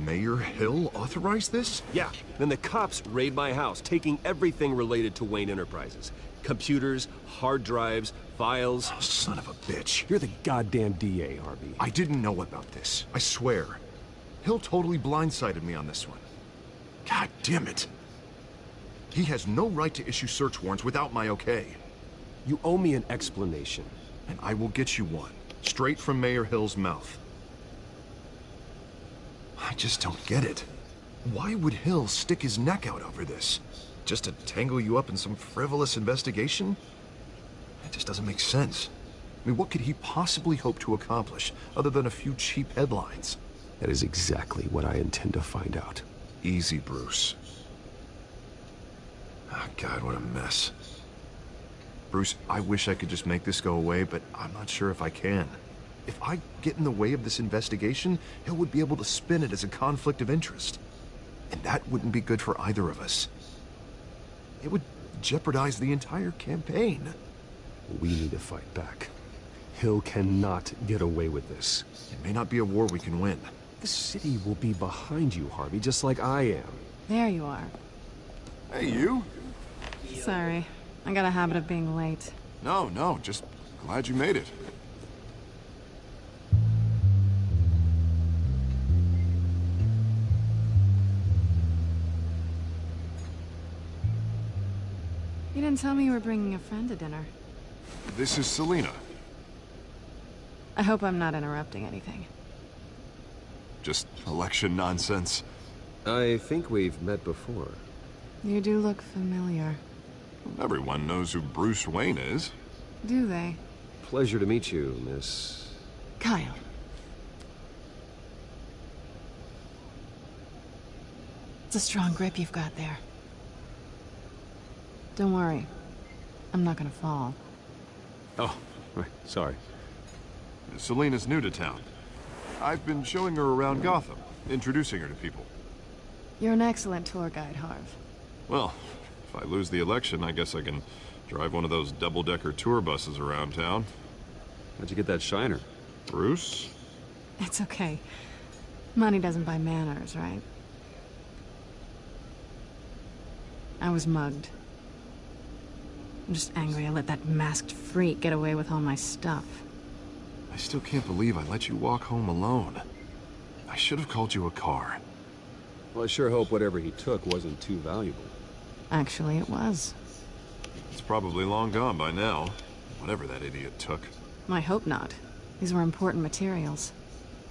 Mayor Hill authorized this? Yeah, then the cops raid my house, taking everything related to Wayne Enterprises. Computers, hard drives, files. Oh, son of a bitch. You're the goddamn DA, Harvey. I didn't know about this. I swear. Hill totally blindsided me on this one. God damn it. He has no right to issue search warrants without my okay. You owe me an explanation. And I will get you one. Straight from Mayor Hill's mouth. I just don't get it. Why would Hill stick his neck out over this? Just to tangle you up in some frivolous investigation? just doesn't make sense. I mean, what could he possibly hope to accomplish other than a few cheap headlines? That is exactly what I intend to find out. Easy, Bruce. Oh, God, what a mess. Bruce, I wish I could just make this go away, but I'm not sure if I can. If I get in the way of this investigation, Hill would be able to spin it as a conflict of interest. And that wouldn't be good for either of us. It would jeopardize the entire campaign. We need to fight back. Hill cannot get away with this. It may not be a war we can win. The city will be behind you, Harvey, just like I am. There you are. Hey, you? Sorry. I got a habit of being late. No, just glad you made it. You didn't tell me you were bringing a friend to dinner. This is Selina. I hope I'm not interrupting anything. Just election nonsense. I think we've met before. You do look familiar. Everyone knows who Bruce Wayne is. Do they? Pleasure to meet you, Miss... Kyle. It's a strong grip you've got there. Don't worry. I'm not gonna fall. Oh, right. Sorry. Selina's new to town. I've been showing her around Gotham, introducing her to people. You're an excellent tour guide, Harv. Well, if I lose the election, I guess I can drive one of those double-decker tour buses around town. How'd you get that shiner? Bruce? It's okay. Money doesn't buy manners, right? I was mugged. I'm just angry I let that masked freak get away with all my stuff. I still can't believe I let you walk home alone. I should have called you a car. Well, I sure hope whatever he took wasn't too valuable. Actually, it was. It's probably long gone by now, whatever that idiot took. I hope not. These were important materials.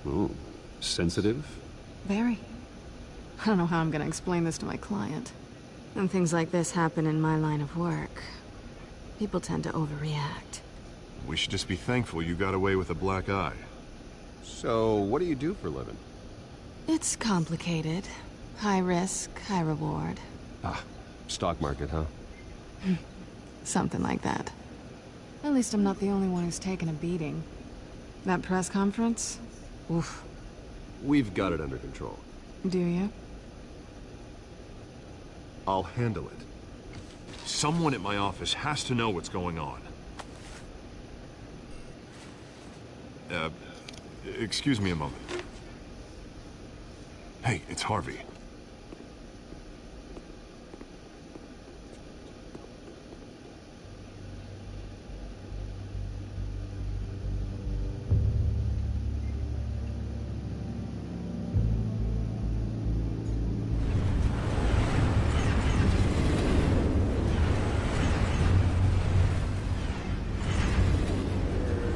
Ooh, sensitive? Very. I don't know how I'm gonna explain this to my client. When things like this happen in my line of work, people tend to overreact. We should just be thankful you got away with a black eye. So, what do you do for a living? It's complicated. High risk, high reward. Ah, stock market, huh? Something like that. At least I'm not the only one who's taken a beating. That press conference? Oof. We've got it under control. Do you? I'll handle it. Someone at my office has to know what's going on. Excuse me a moment. Hey, it's Harvey.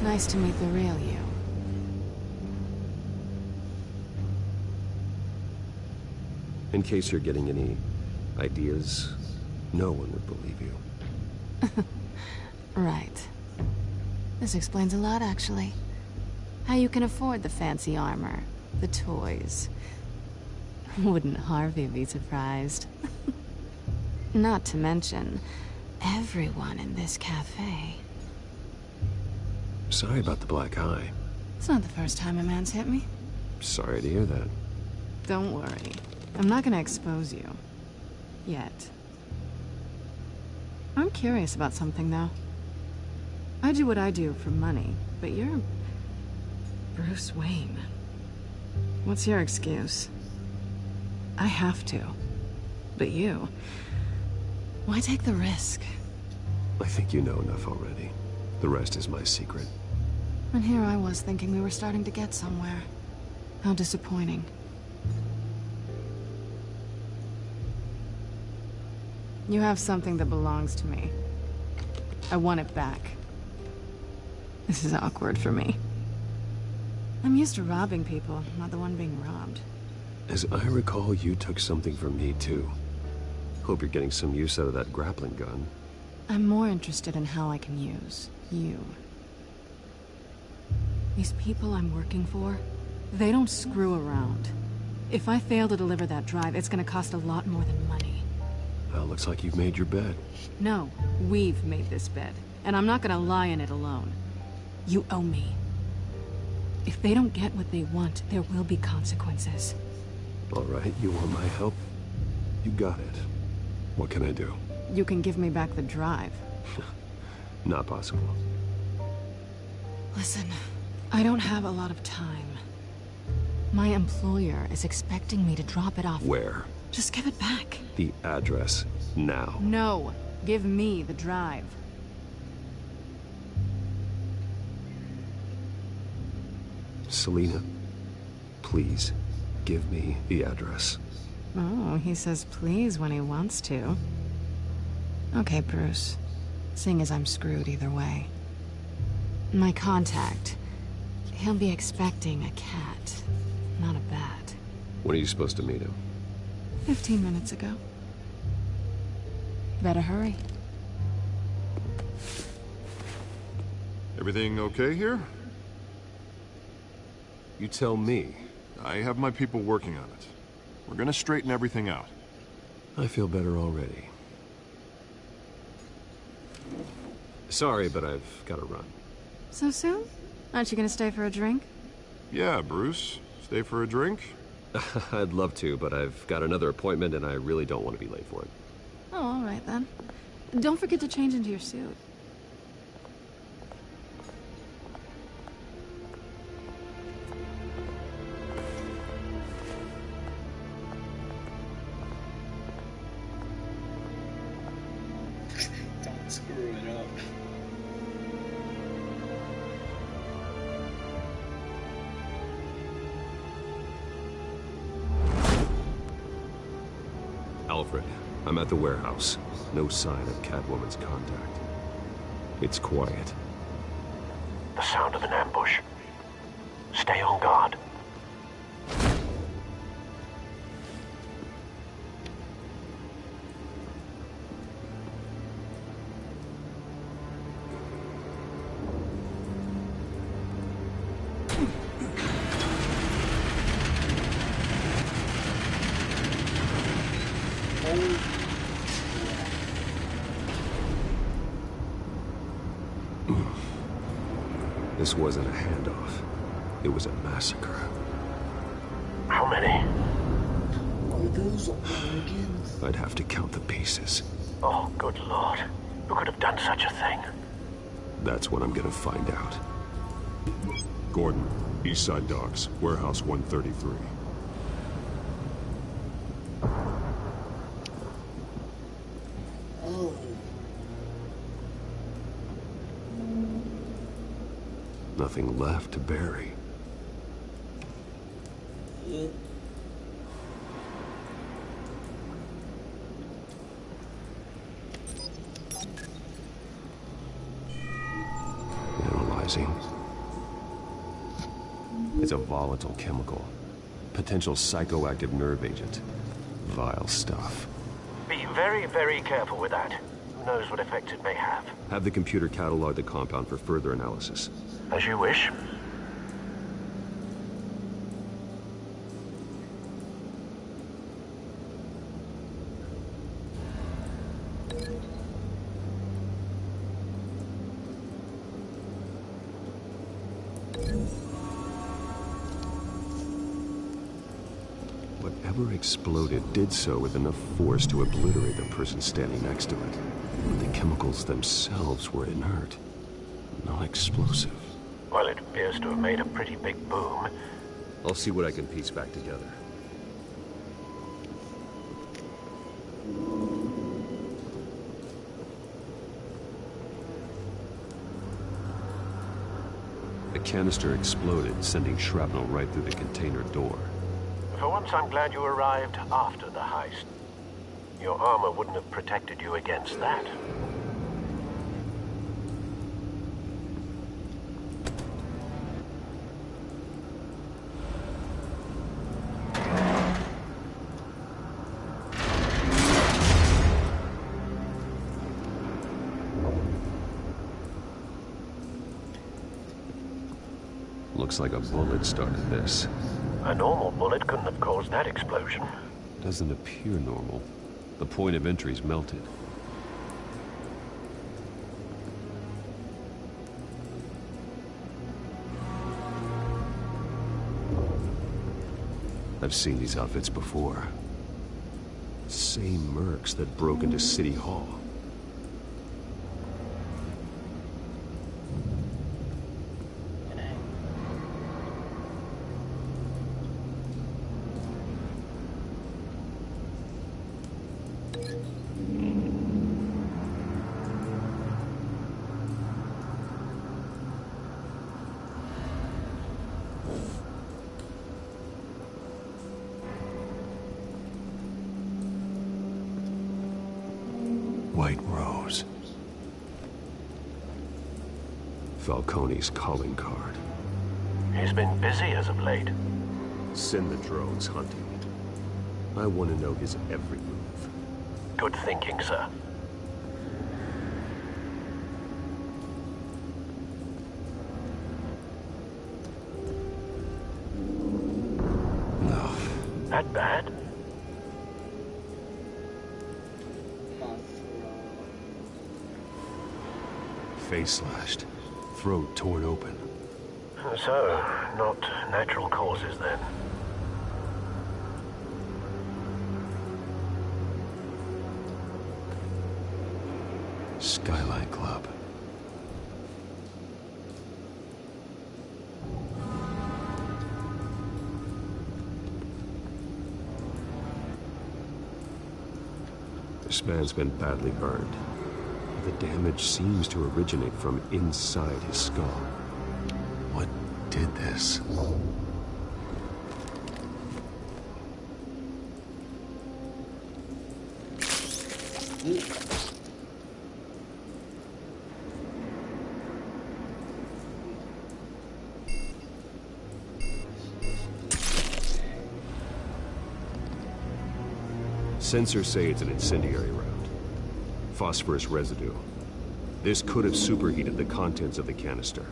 Nice to meet the real you. In case you're getting any ideas, no one would believe you. Right. This explains a lot, actually. How you can afford the fancy armor, the toys. Wouldn't Harvey be surprised? Not to mention, everyone in this cafe. Sorry about the black eye. It's not the first time a man's hit me. Sorry to hear that. Don't worry. I'm not gonna expose you. Yet. I'm curious about something, though. I do what I do for money, but you're... Bruce Wayne. What's your excuse? I have to. But you... Why take the risk? I think you know enough already. The rest is my secret. And here I was thinking we were starting to get somewhere. How disappointing. You have something that belongs to me. I want it back. This is awkward for me. I'm used to robbing people, not the one being robbed. As I recall, you took something from me, too. Hope you're getting some use out of that grappling gun. I'm more interested in how I can use. You. These people I'm working for, they don't screw around. If I fail to deliver that drive, it's gonna cost a lot more than money. Well, looks like you've made your bed. No, we've made this bed, and I'm not gonna lie in it alone. You owe me. If they don't get what they want, there will be consequences. All right, you want my help? You got it. What can I do? You can give me back the drive. Not possible. Listen, I don't have a lot of time. My employer is expecting me to drop it off. Where? Just give it back. The address, now. No, give me the drive. Selina, please, give me the address. Oh, he says please when he wants to. Okay, Bruce. Seeing as I'm screwed either way. My contact. He'll be expecting a cat, not a bat. When are you supposed to meet him? 15 minutes ago. Better hurry. Everything okay here? You tell me. I have my people working on it. We're gonna straighten everything out. I feel better already. Sorry, but I've got to run. So soon? Aren't you gonna stay for a drink? Yeah, Bruce. Stay for a drink? I'd love to, but I've got another appointment and I really don't want to be late for it. Oh, all right then. Don't forget to change into your suit. Don't screw it up. Alfred, I'm at the warehouse. No sign of Catwoman's contact. It's quiet. The sound of an ambush. Stay on guard. This wasn't a handoff. It was a massacre. How many? Are those organs? I'd have to count the pieces. Oh, good lord. Who could have done such a thing? That's what I'm gonna find out. Gordon, East Side Docks, Warehouse 133. Oh. Nothing left to bury. Analyzing. It's a volatile chemical. Potential psychoactive nerve agent. Vile stuff. Be very, very careful with that. Who knows what effect it may have. Have the computer catalog the compound for further analysis. As you wish. Whatever exploded did so with enough force to obliterate the person standing next to it. But the chemicals themselves were inert, not explosive. Well, it appears to have made a pretty big boom. I'll see what I can piece back together. The canister exploded, sending shrapnel right through the container door. For once, I'm glad you arrived after the heist. Your armor wouldn't have protected you against that. Looks like a bullet started this. A normal bullet couldn't have caused that explosion. Doesn't appear normal. The point of entry's melted. I've seen these outfits before. Same mercs that broke into City Hall. White Rose. Falcone's calling card. He's been busy as of late. Send the drones hunting. I want to know his every move. Good thinking, sir. No. That bad? Face slashed. Throat torn open. So, not natural causes then. Skyline Club. This man's been badly burned. The damage seems to originate from inside his skull. What did this? Sensors say it's an incendiary round. Phosphorus residue. This could have superheated the contents of the canister,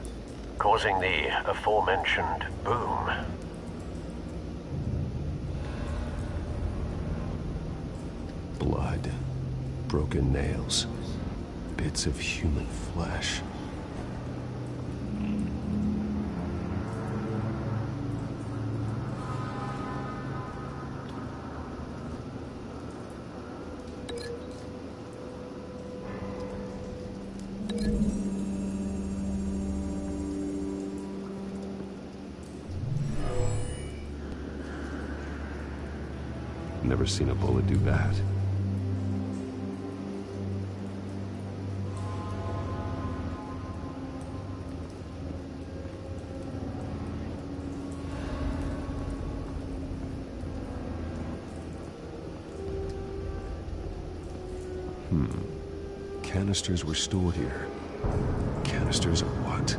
causing the aforementioned boom. Blood, broken nails, bits of human flesh. Never seen a bullet do that. Canisters were stored here. Canisters of what?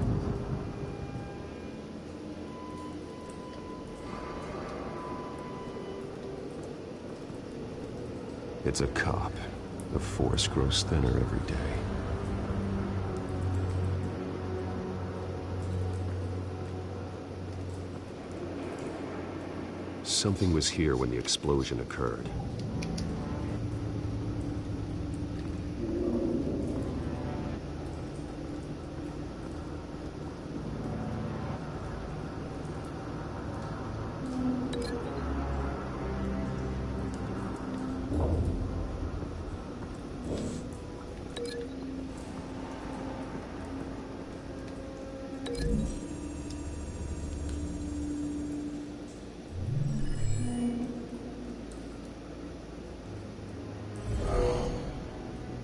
It's a cop. The force grows thinner every day. Something was here when the explosion occurred.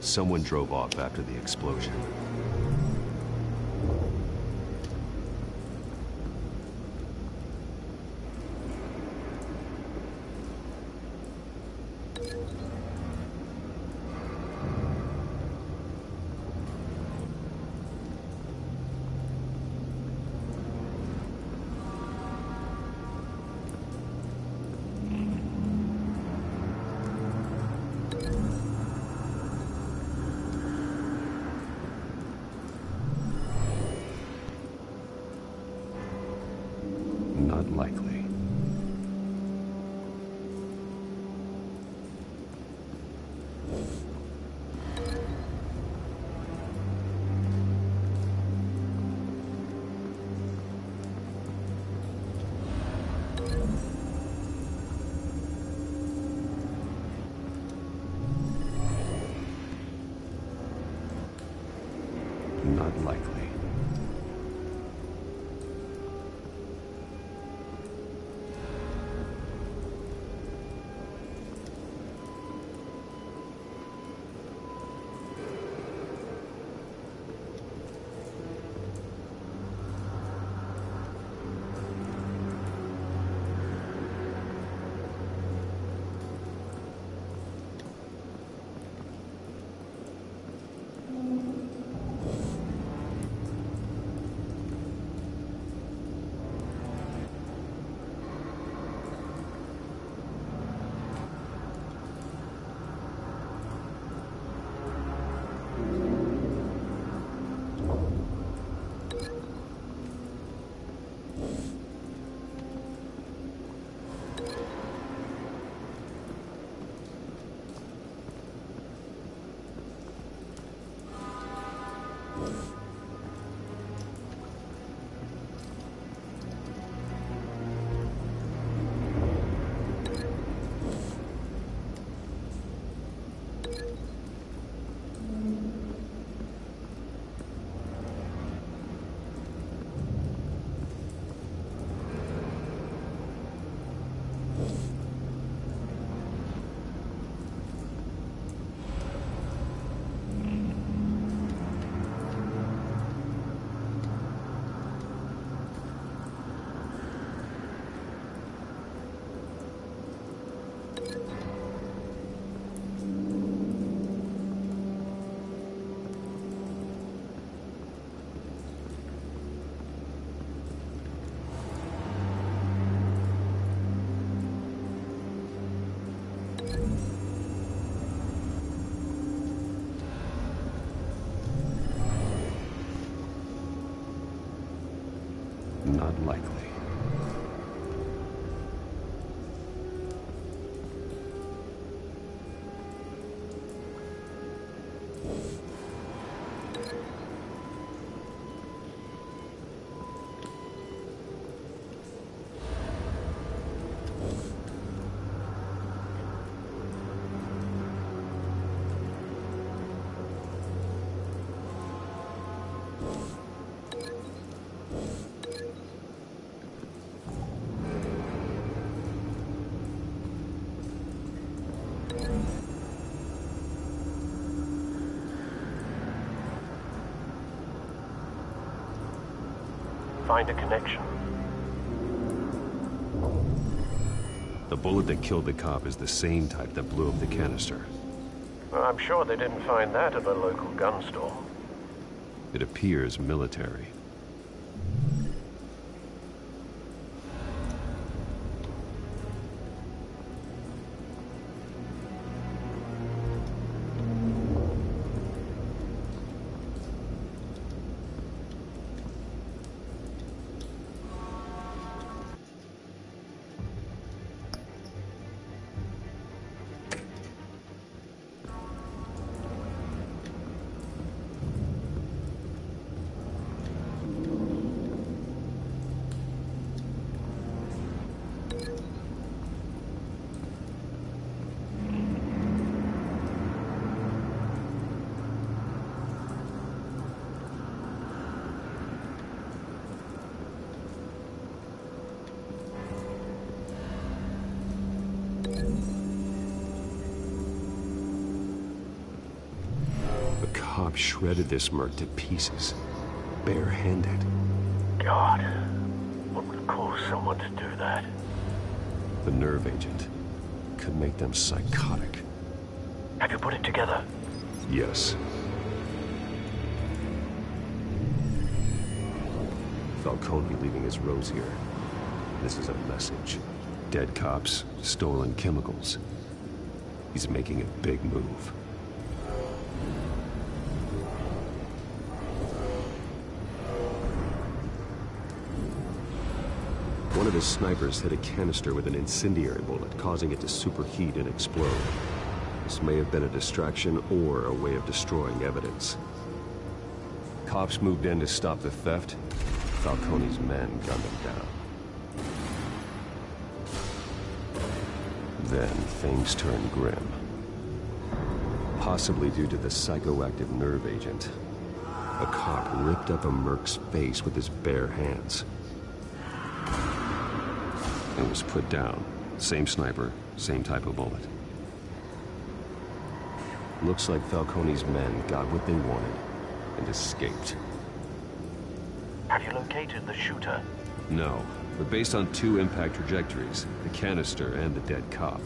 Someone drove off after the explosion. likely. Not likely. Not likely. Find a connection. The bullet that killed the cop is the same type that blew up the canister. Well, I'm sure they didn't find that at a local gun store. It appears military. Cop shredded this merc to pieces, barehanded. God, what would cause someone to do that? The nerve agent could make them psychotic. Have you put it together? Yes. Falcone leaving his rose here. This is a message. Dead cops, stolen chemicals. He's making a big move. One of his snipers hit a canister with an incendiary bullet, causing it to superheat and explode. This may have been a distraction or a way of destroying evidence. Cops moved in to stop the theft. Falcone's men gunned them down. Then things turned grim. Possibly due to the psychoactive nerve agent. A cop ripped up a merc's face with his bare hands. It was put down. Same sniper, same type of bullet. Looks like Falcone's men got what they wanted and escaped. Have you located the shooter? No, but based on 2 impact trajectories, the canister and the dead cop,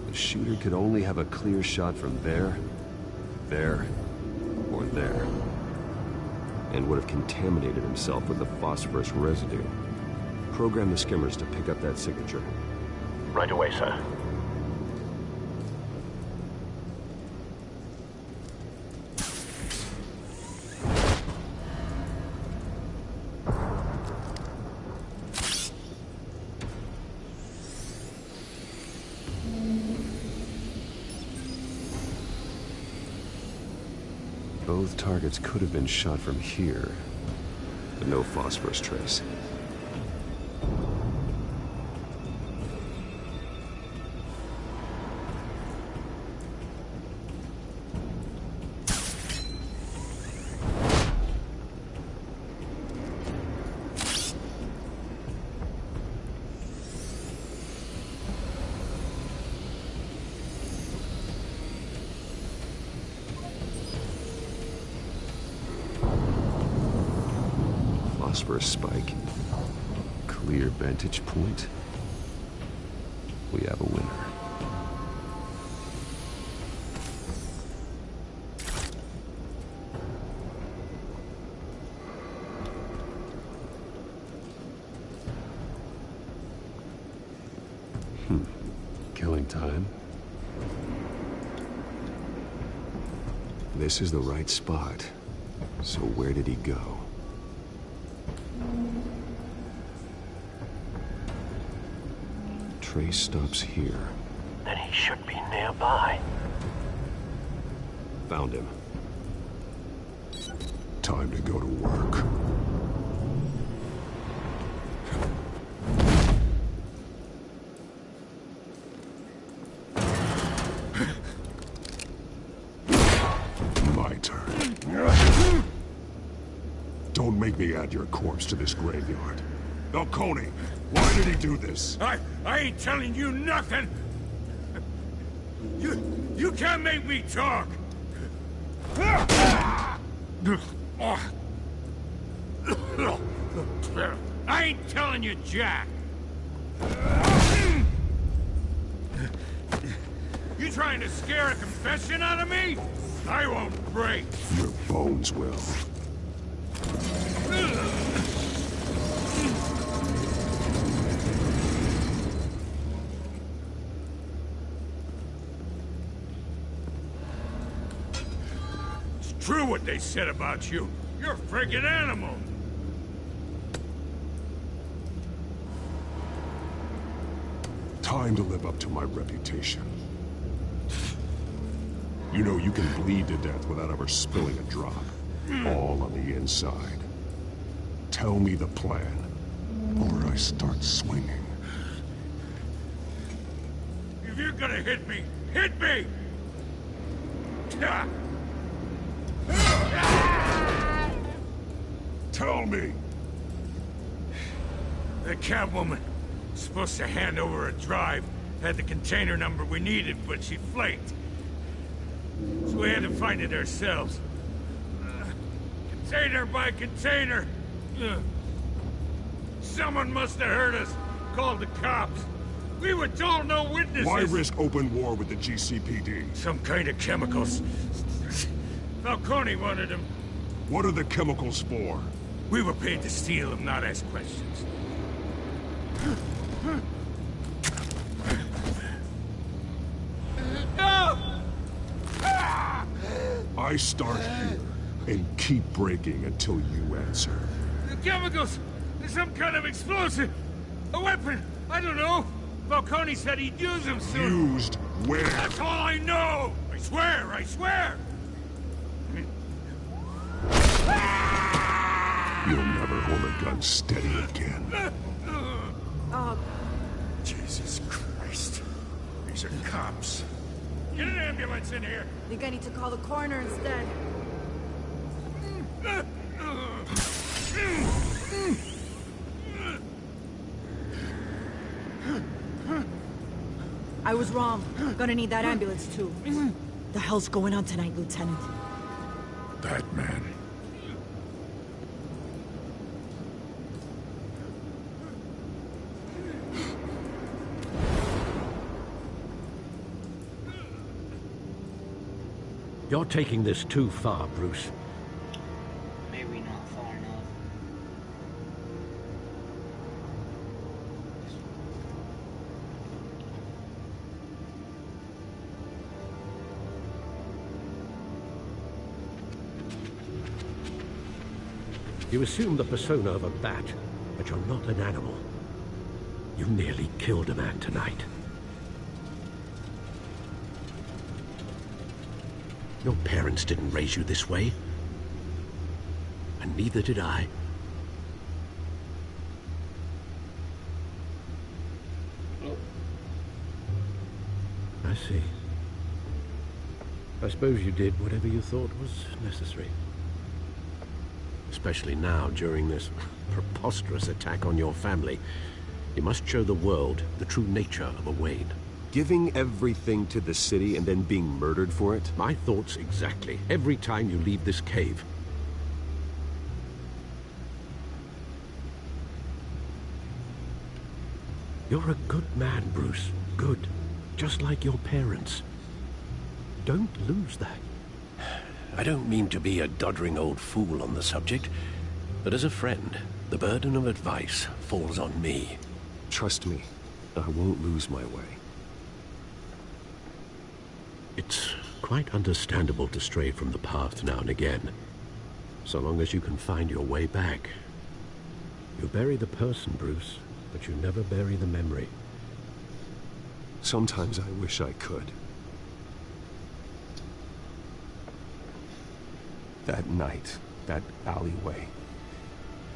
the shooter could only have a clear shot from there, or there, and would have contaminated himself with the phosphorus residue. Program the skimmers to pick up that signature. Right away, sir. Both targets could have been shot from here, but no phosphorus trace. Phosphorus spike. Clear vantage point. We have a winner. Killing time. This is the right spot. So where did he go? Trace stops here. Then he should be nearby. Found him. Time to go to work. My turn. Don't make me add your corpse to this graveyard. Falcone, why did he do this? I ain't telling you nothing! You can't make me talk! I ain't telling you jack! You trying to scare a confession out of me? I won't break! Your bones will. True what they said about you. You're a friggin' animal. Time to live up to my reputation. You know, you can bleed to death without ever spilling a drop. All on the inside. Tell me the plan, or I start swinging. If you're gonna hit me, hit me! Tell me! The Catwoman was supposed to hand over a drive, had the container number we needed, but she flaked. So we had to find it ourselves. Container by container. Someone must have heard us, called the cops. We were told no witnesses. Why risk open war with the GCPD? Some kind of chemicals. Falcone wanted them. What are the chemicals for? We were paid to steal them, not ask questions. No! I start here and keep breaking until you answer. The chemicals! There's some kind of explosive! A weapon! I don't know! Falcone said he'd use them soon! Used where? That's all I know! I swear, I swear! You'll never hold a gun steady again. Jesus Christ. These are cops. Get an ambulance in here! Think I need to call the coroner instead. I was wrong. Gonna need that ambulance too. The hell's going on tonight, Lieutenant? Batman. You're taking this too far, Bruce. Maybe not far enough. You assume the persona of a bat, but you're not an animal. You nearly killed a man tonight. Your parents didn't raise you this way. And neither did I. I see. I suppose you did whatever you thought was necessary. Especially now, during this preposterous attack on your family. You must show the world the true nature of a Wayne. Giving everything to the city and then being murdered for it? My thoughts exactly. Every time you leave this cave. You're a good man, Bruce. Good. Just like your parents. Don't lose that. I don't mean to be a doddering old fool on the subject, but as a friend, the burden of advice falls on me. Trust me, I won't lose my way. It's quite understandable to stray from the path now and again, so long as you can find your way back. You bury the person, Bruce, but you never bury the memory. Sometimes I wish I could. That night, that alleyway,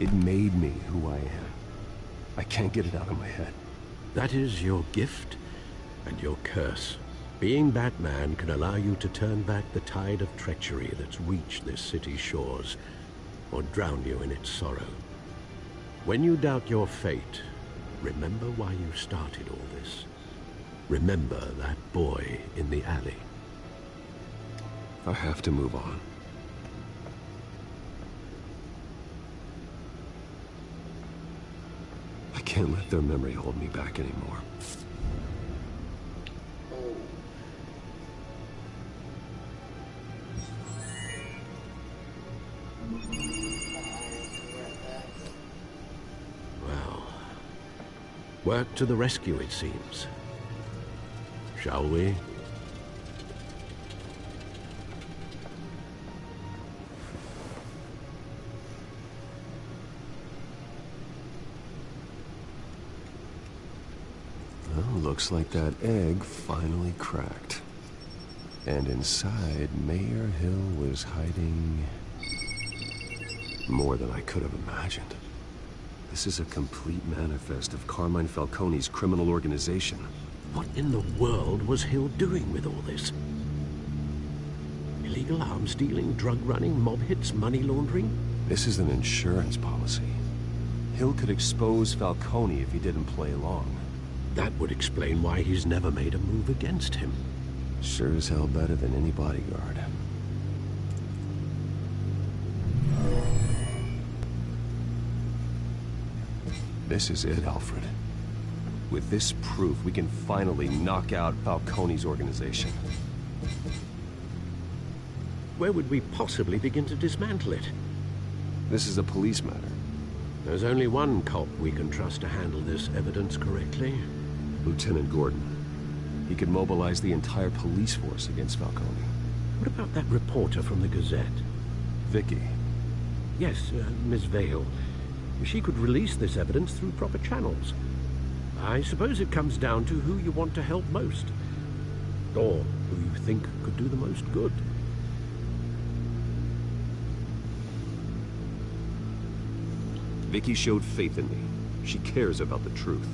it made me who I am. I can't get it out of my head. That is your gift and your curse. Being Batman can allow you to turn back the tide of treachery that's reached this city's shores, or drown you in its sorrow. When you doubt your fate, remember why you started all this. Remember that boy in the alley. I have to move on. I can't let their memory hold me back anymore. Well, work to the rescue, it seems. Shall we? Well, looks like that egg finally cracked. And inside, Mayor Hill was hiding more than I could have imagined. This is a complete manifest of Carmine Falcone's criminal organization. What in the world was Hill doing with all this? Illegal arms dealing, drug running, mob hits, money laundering? This is an insurance policy. Hill could expose Falcone if he didn't play along. That would explain why he's never made a move against him. Sure as hell better than any bodyguard. This is it, Alfred. With this proof, we can finally knock out Falcone's organization. Where would we possibly begin to dismantle it? This is a police matter. There's only one cop we can trust to handle this evidence correctly. Lieutenant Gordon. He could mobilize the entire police force against Falcone. What about that reporter from the Gazette? Vicky. Yes, Miss Vale. She could release this evidence through proper channels. I suppose it comes down to who you want to help most. Or who you think could do the most good. Vicky showed faith in me. She cares about the truth.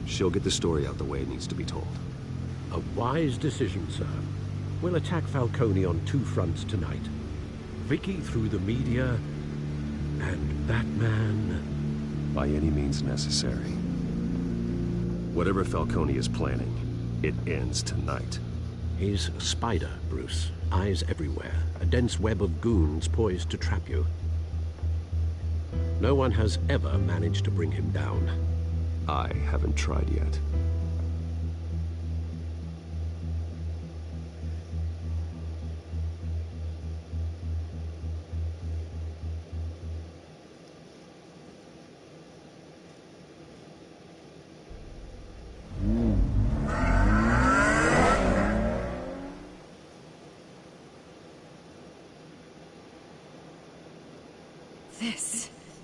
She'll get the story out the way it needs to be told. A wise decision, sir. We'll attack Falcone on 2 fronts tonight. Vicky through the media, and Batman... by any means necessary. Whatever Falcone is planning, it ends tonight. He's a spider, Bruce. Eyes everywhere. A dense web of goons poised to trap you. No one has ever managed to bring him down. I haven't tried yet.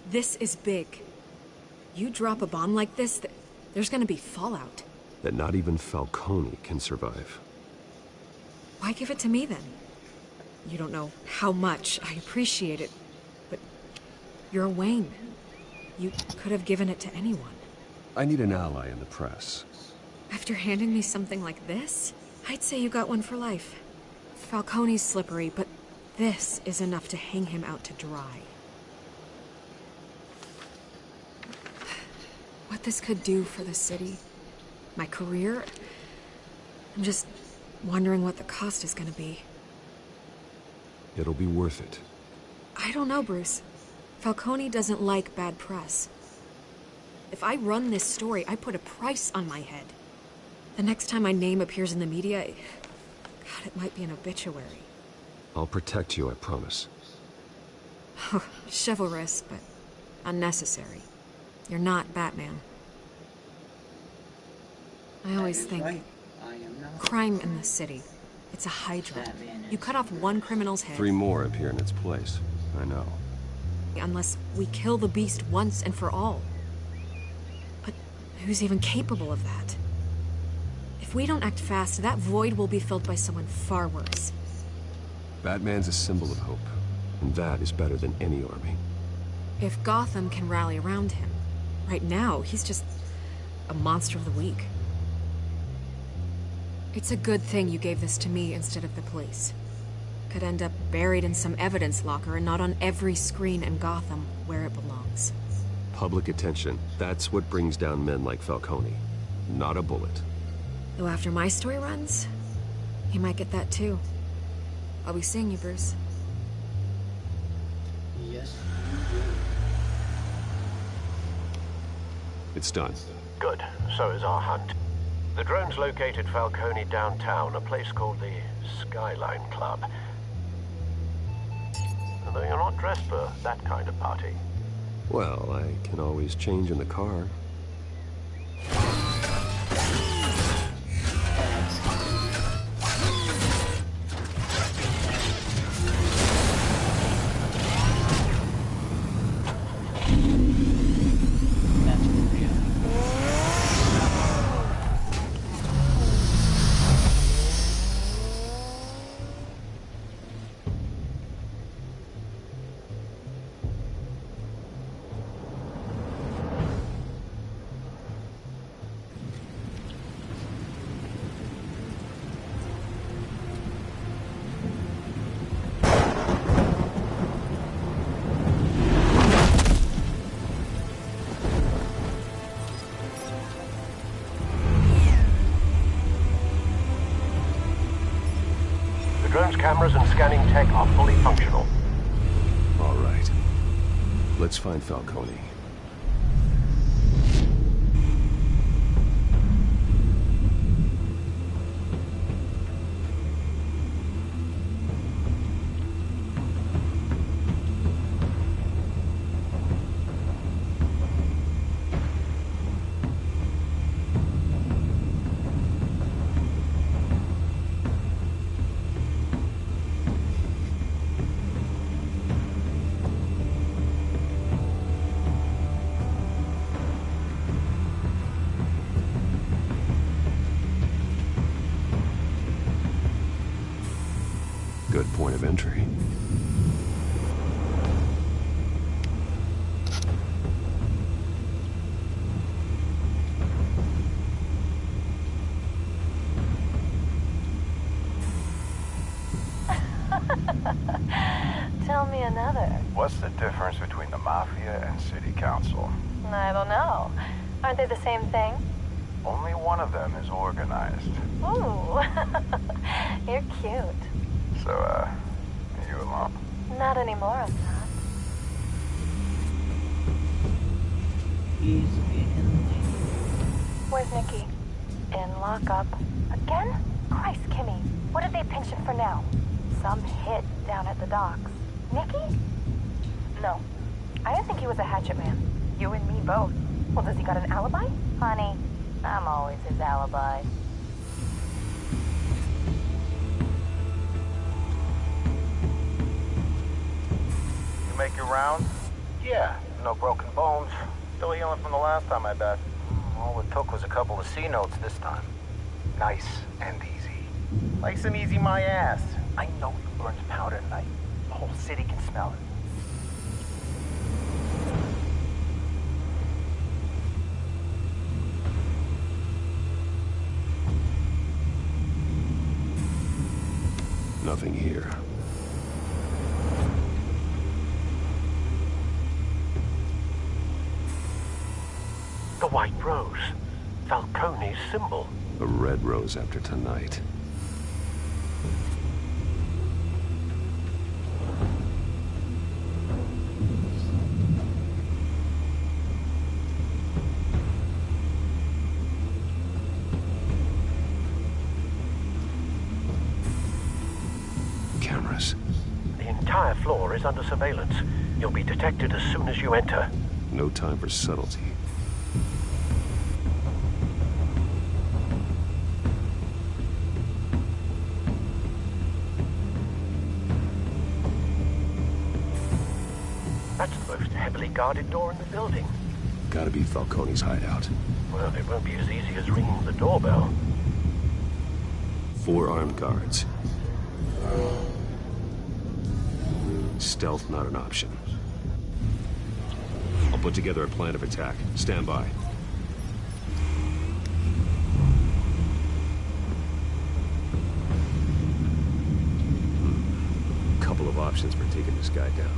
This is big. You drop a bomb like this, there's gonna be fallout. That not even Falcone can survive. Why give it to me then? You don't know how much I appreciate it, but you're a Wayne. You could have given it to anyone. I need an ally in the press. After handing me something like this, I'd say you got one for life. Falcone's slippery, but this is enough to hang him out to dry. What this could do for the city, my career, I'm just wondering what the cost is gonna be. It'll be worth it. I don't know, Bruce. Falcone doesn't like bad press. If I run this story, I put a price on my head. The next time my name appears in the media, God, it might be an obituary. I'll protect you, I promise. Chivalrous, but unnecessary. You're not Batman. I always think, crime in the city, it's a hydra. You cut off one criminal's head. 3 more appear in its place. I know. Unless we kill the beast once and for all. But who's even capable of that? If we don't act fast, that void will be filled by someone far worse. Batman's a symbol of hope, and that is better than any army. If Gotham can rally around him, right now, he's just a monster of the week. It's a good thing you gave this to me instead of the police. Could end up buried in some evidence locker and not on every screen in Gotham where it belongs. Public attention, that's what brings down men like Falcone. Not a bullet. Though after my story runs, he might get that too. I'll be seeing you, Bruce. Yes. It's done. Good. So is our hunt. The drones located Falcone downtown, a place called the Skyline Club. Although you're not dressed for that kind of party. Well, I can always change in the car. The drone's cameras and scanning tech are fully functional. All right. Let's find Falcone. good point of entry. Tell me another. What's the difference between the Mafia and City Council? I don't know. Aren't they the same thing? Only one of them is organized. Ooh. You're cute. So, are you alone? Not anymore, I'm not. He's Where's Nikki? In lockup. Again? Christ, Kimmy. What did they pinch him for now? Some hit down at the docks. Nikki? No. I didn't think he was a hatchet man. You and me both. Well, does he got an alibi? Honey, I'm always his alibi. You make your rounds? Yeah, no broken bones. Still healing from the last time, I bet. All it took was a couple of C notes this time. Nice and easy. Nice and easy, my ass. I know you burned powder tonight. The whole city can smell it. Nothing here. The white rose. Falcone's symbol. A red rose after tonight. Cameras. The entire floor is under surveillance. You'll be detected as soon as you enter. No time for subtlety. That's the most heavily guarded door in the building. Gotta be Falcone's hideout. Well, it won't be as easy as ringing the doorbell. 4 armed guards. Stealth not an option. I'll put together a plan of attack. Stand by. Couple of options for taking this guy down.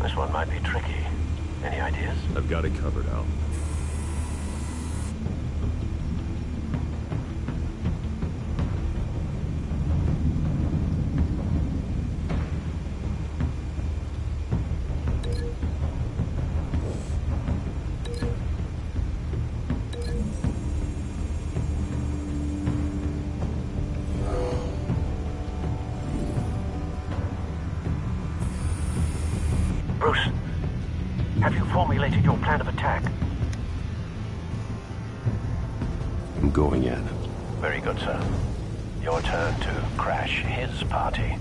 This one might be tricky. Any ideas? I've got it covered, Al. Bruce, have you formulated your plan of attack? I'm going in. Very good, sir. Your turn to crash his party.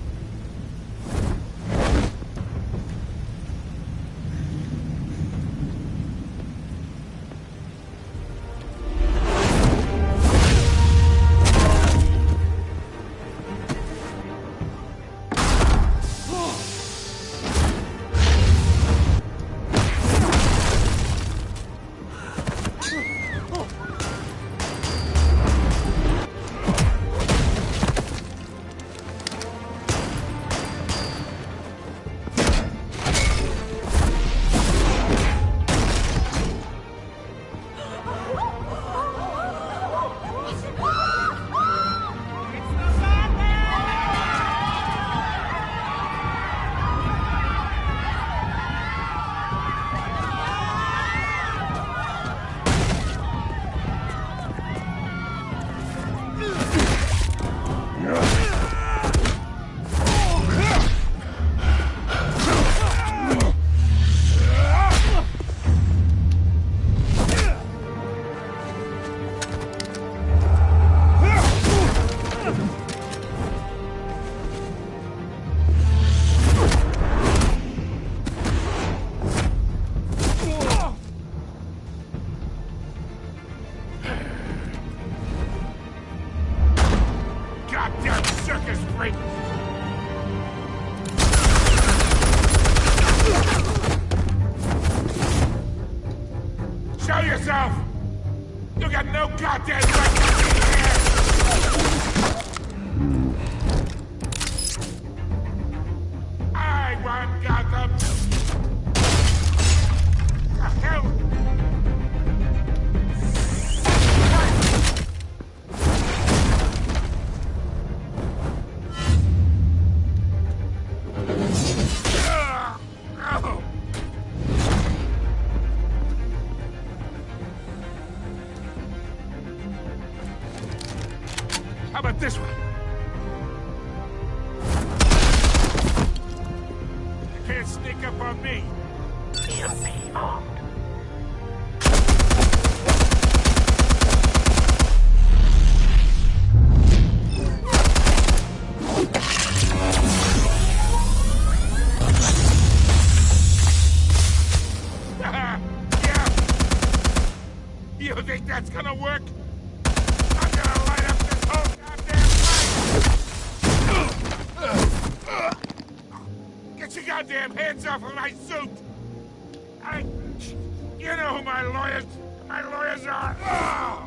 Show yourself! You got no goddamn right to be here! I want Gotham! The hell? How about this one? You can't sneak up on me. EMP armed. Yeah. You think that's gonna work? Get your goddamn hands off of my suit! You know who my lawyers are! Oh.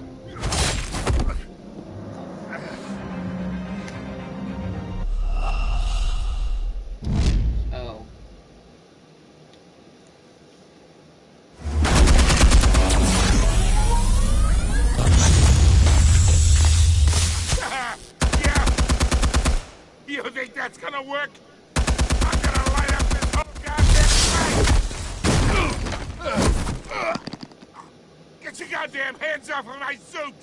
Yeah! You think that's gonna work? I'm gonna light up this whole goddamn place! Get your goddamn hands off of my suit!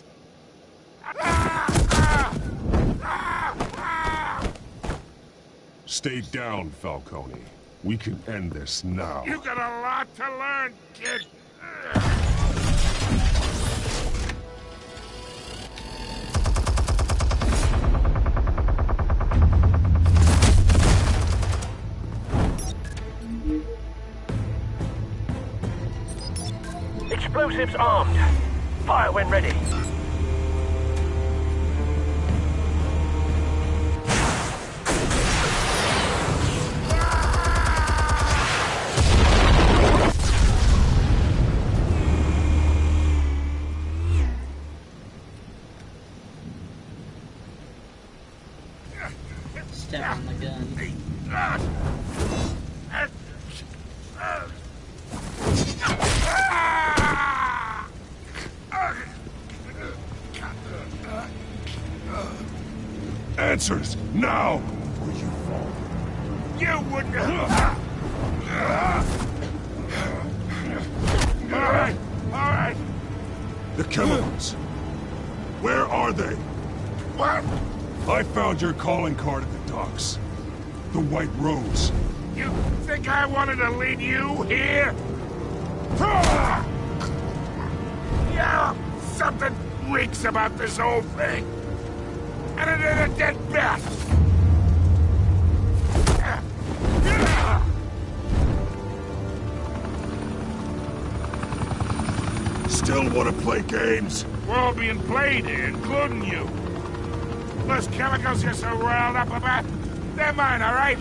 Stay down, Falcone. We can end this now. You got a lot to learn, kid! Explosives armed. Fire when ready. Step on the gun. Answers, now! Or you fall. You wouldn't have... All right. The chemicals. Where are they? What? I found your calling card at the docks. The White Rose. You think I wanted to lead you here? Yeah, something reeks about this whole thing. And another dead bat! Still want to play games? We're all being played here, including you. Those chemicals you're so riled up about, they're mine, all right?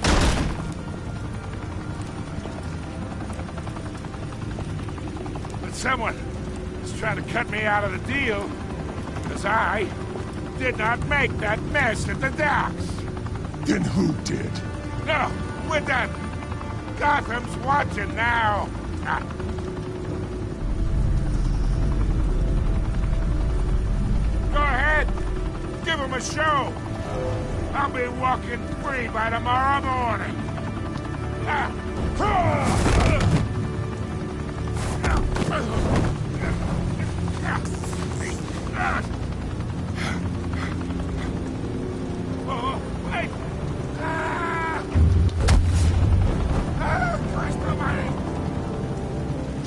But someone is trying to cut me out of the deal, because I did not make that mess at the docks. Then who did? No, we're done. Gotham's watching now. Go ahead. Give him a show. I'll be walking free by tomorrow morning. Oh, wait.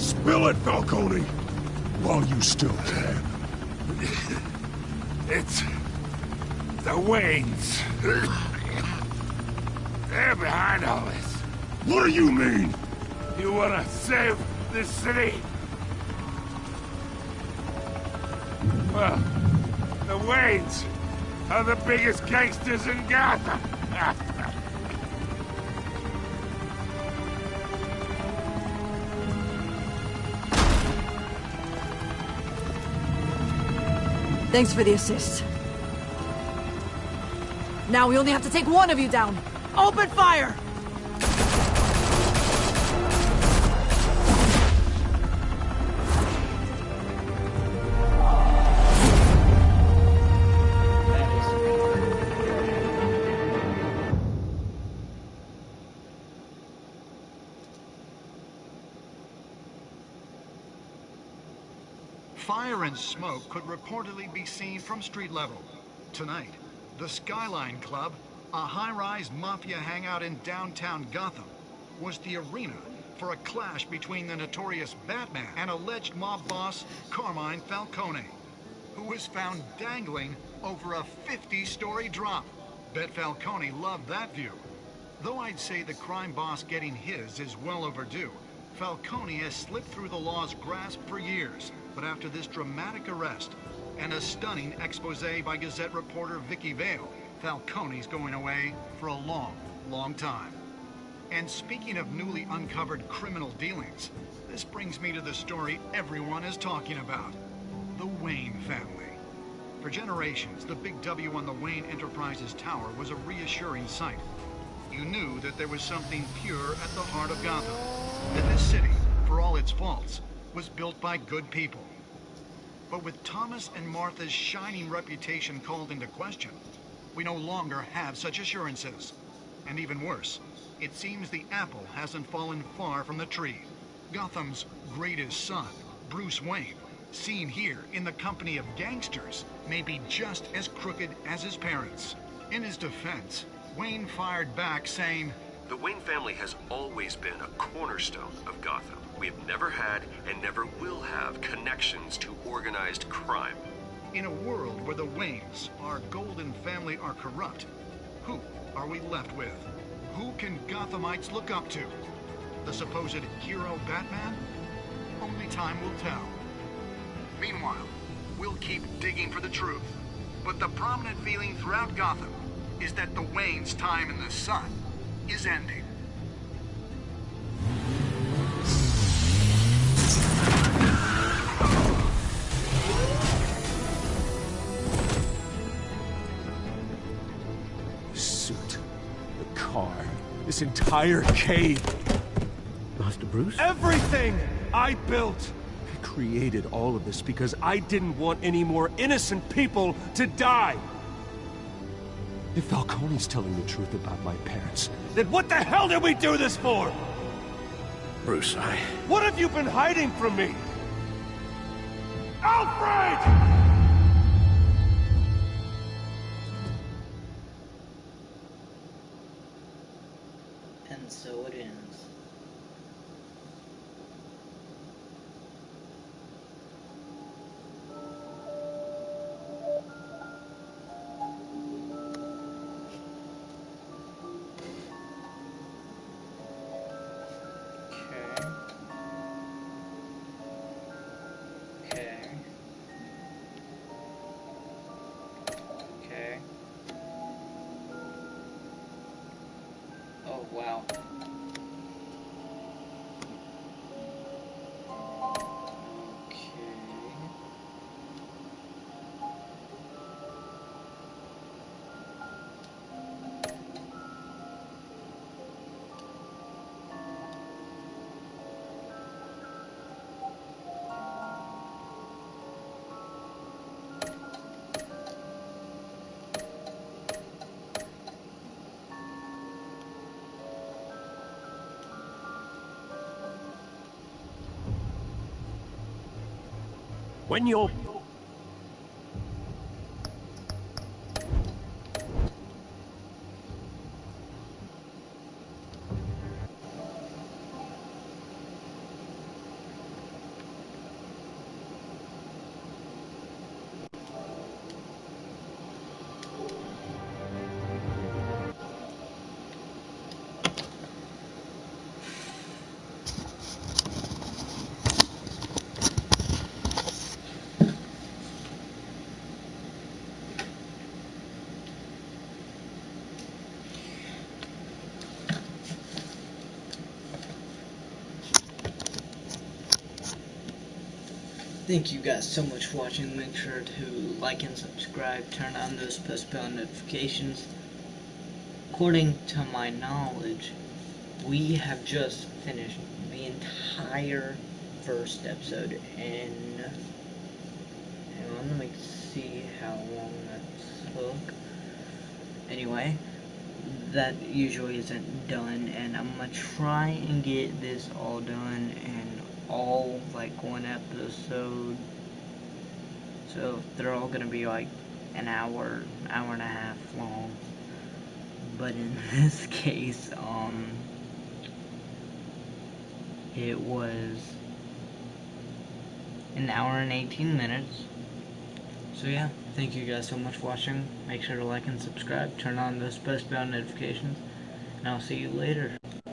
Spill it, Falcone! While you still can. It's the Waynes. They're behind all this. What do you mean? You wanna save this city? Well, the Waynes are the biggest gangsters in Gotham. Thanks for the assist. Now we only have to take one of you down. Open fire! Fire and smoke could reportedly be seen from street level. Tonight, the Skyline Club, a high-rise mafia hangout in downtown Gotham, was the arena for a clash between the notorious Batman and alleged mob boss Carmine Falcone, who was found dangling over a 50-story drop. Bet Falcone loved that view. Though I'd say the crime boss getting his is well overdue, Falcone has slipped through the law's grasp for years. But after this dramatic arrest and a stunning expose by Gazette reporter Vicky Vale, Falcone's going away for a long, long time. And speaking of newly uncovered criminal dealings, this brings me to the story everyone is talking about: the Wayne family. For generations, the big W on the Wayne Enterprises tower was a reassuring sight. You knew that there was something pure at the heart of Gotham, that this city, for all its faults, was built by good people. But with Thomas and Martha's shining reputation called into question, we no longer have such assurances. And even worse, it seems the apple hasn't fallen far from the tree. Gotham's greatest son, Bruce Wayne, seen here in the company of gangsters, may be just as crooked as his parents. In his defense, Wayne fired back saying, "The Wayne family has always been a cornerstone of Gotham. We have never had and never will have connections to organized crime." In a world where the Waynes, our golden family, are corrupt, who are we left with? Who can Gothamites look up to? The supposed hero Batman? Only time will tell. Meanwhile, we'll keep digging for the truth. But the prominent feeling throughout Gotham is that the Waynes' time in the sun is ending. This entire cave. Master Bruce? Everything I built. I created all of this because I didn't want any more innocent people to die. If Falcone's telling the truth about my parents, then what the hell did we do this for? Bruce, What have you been hiding from me? Alfred! And so it ends. Wow. When you're... Thank you guys so much for watching. Make sure to like and subscribe. Turn on those post-bell notifications. According to my knowledge, we have just finished the entire first episode, and hang on, let me see how long that took. Anyway, that usually isn't done, and I'm gonna try and get this all done and all like one episode. So they're all gonna be like an hour and a half long. But in this case, it was an hour and 18 minutes. So yeah, thank you guys so much for watching. Make sure to like and subscribe. Turn on those post-bell notifications. And I'll see you later.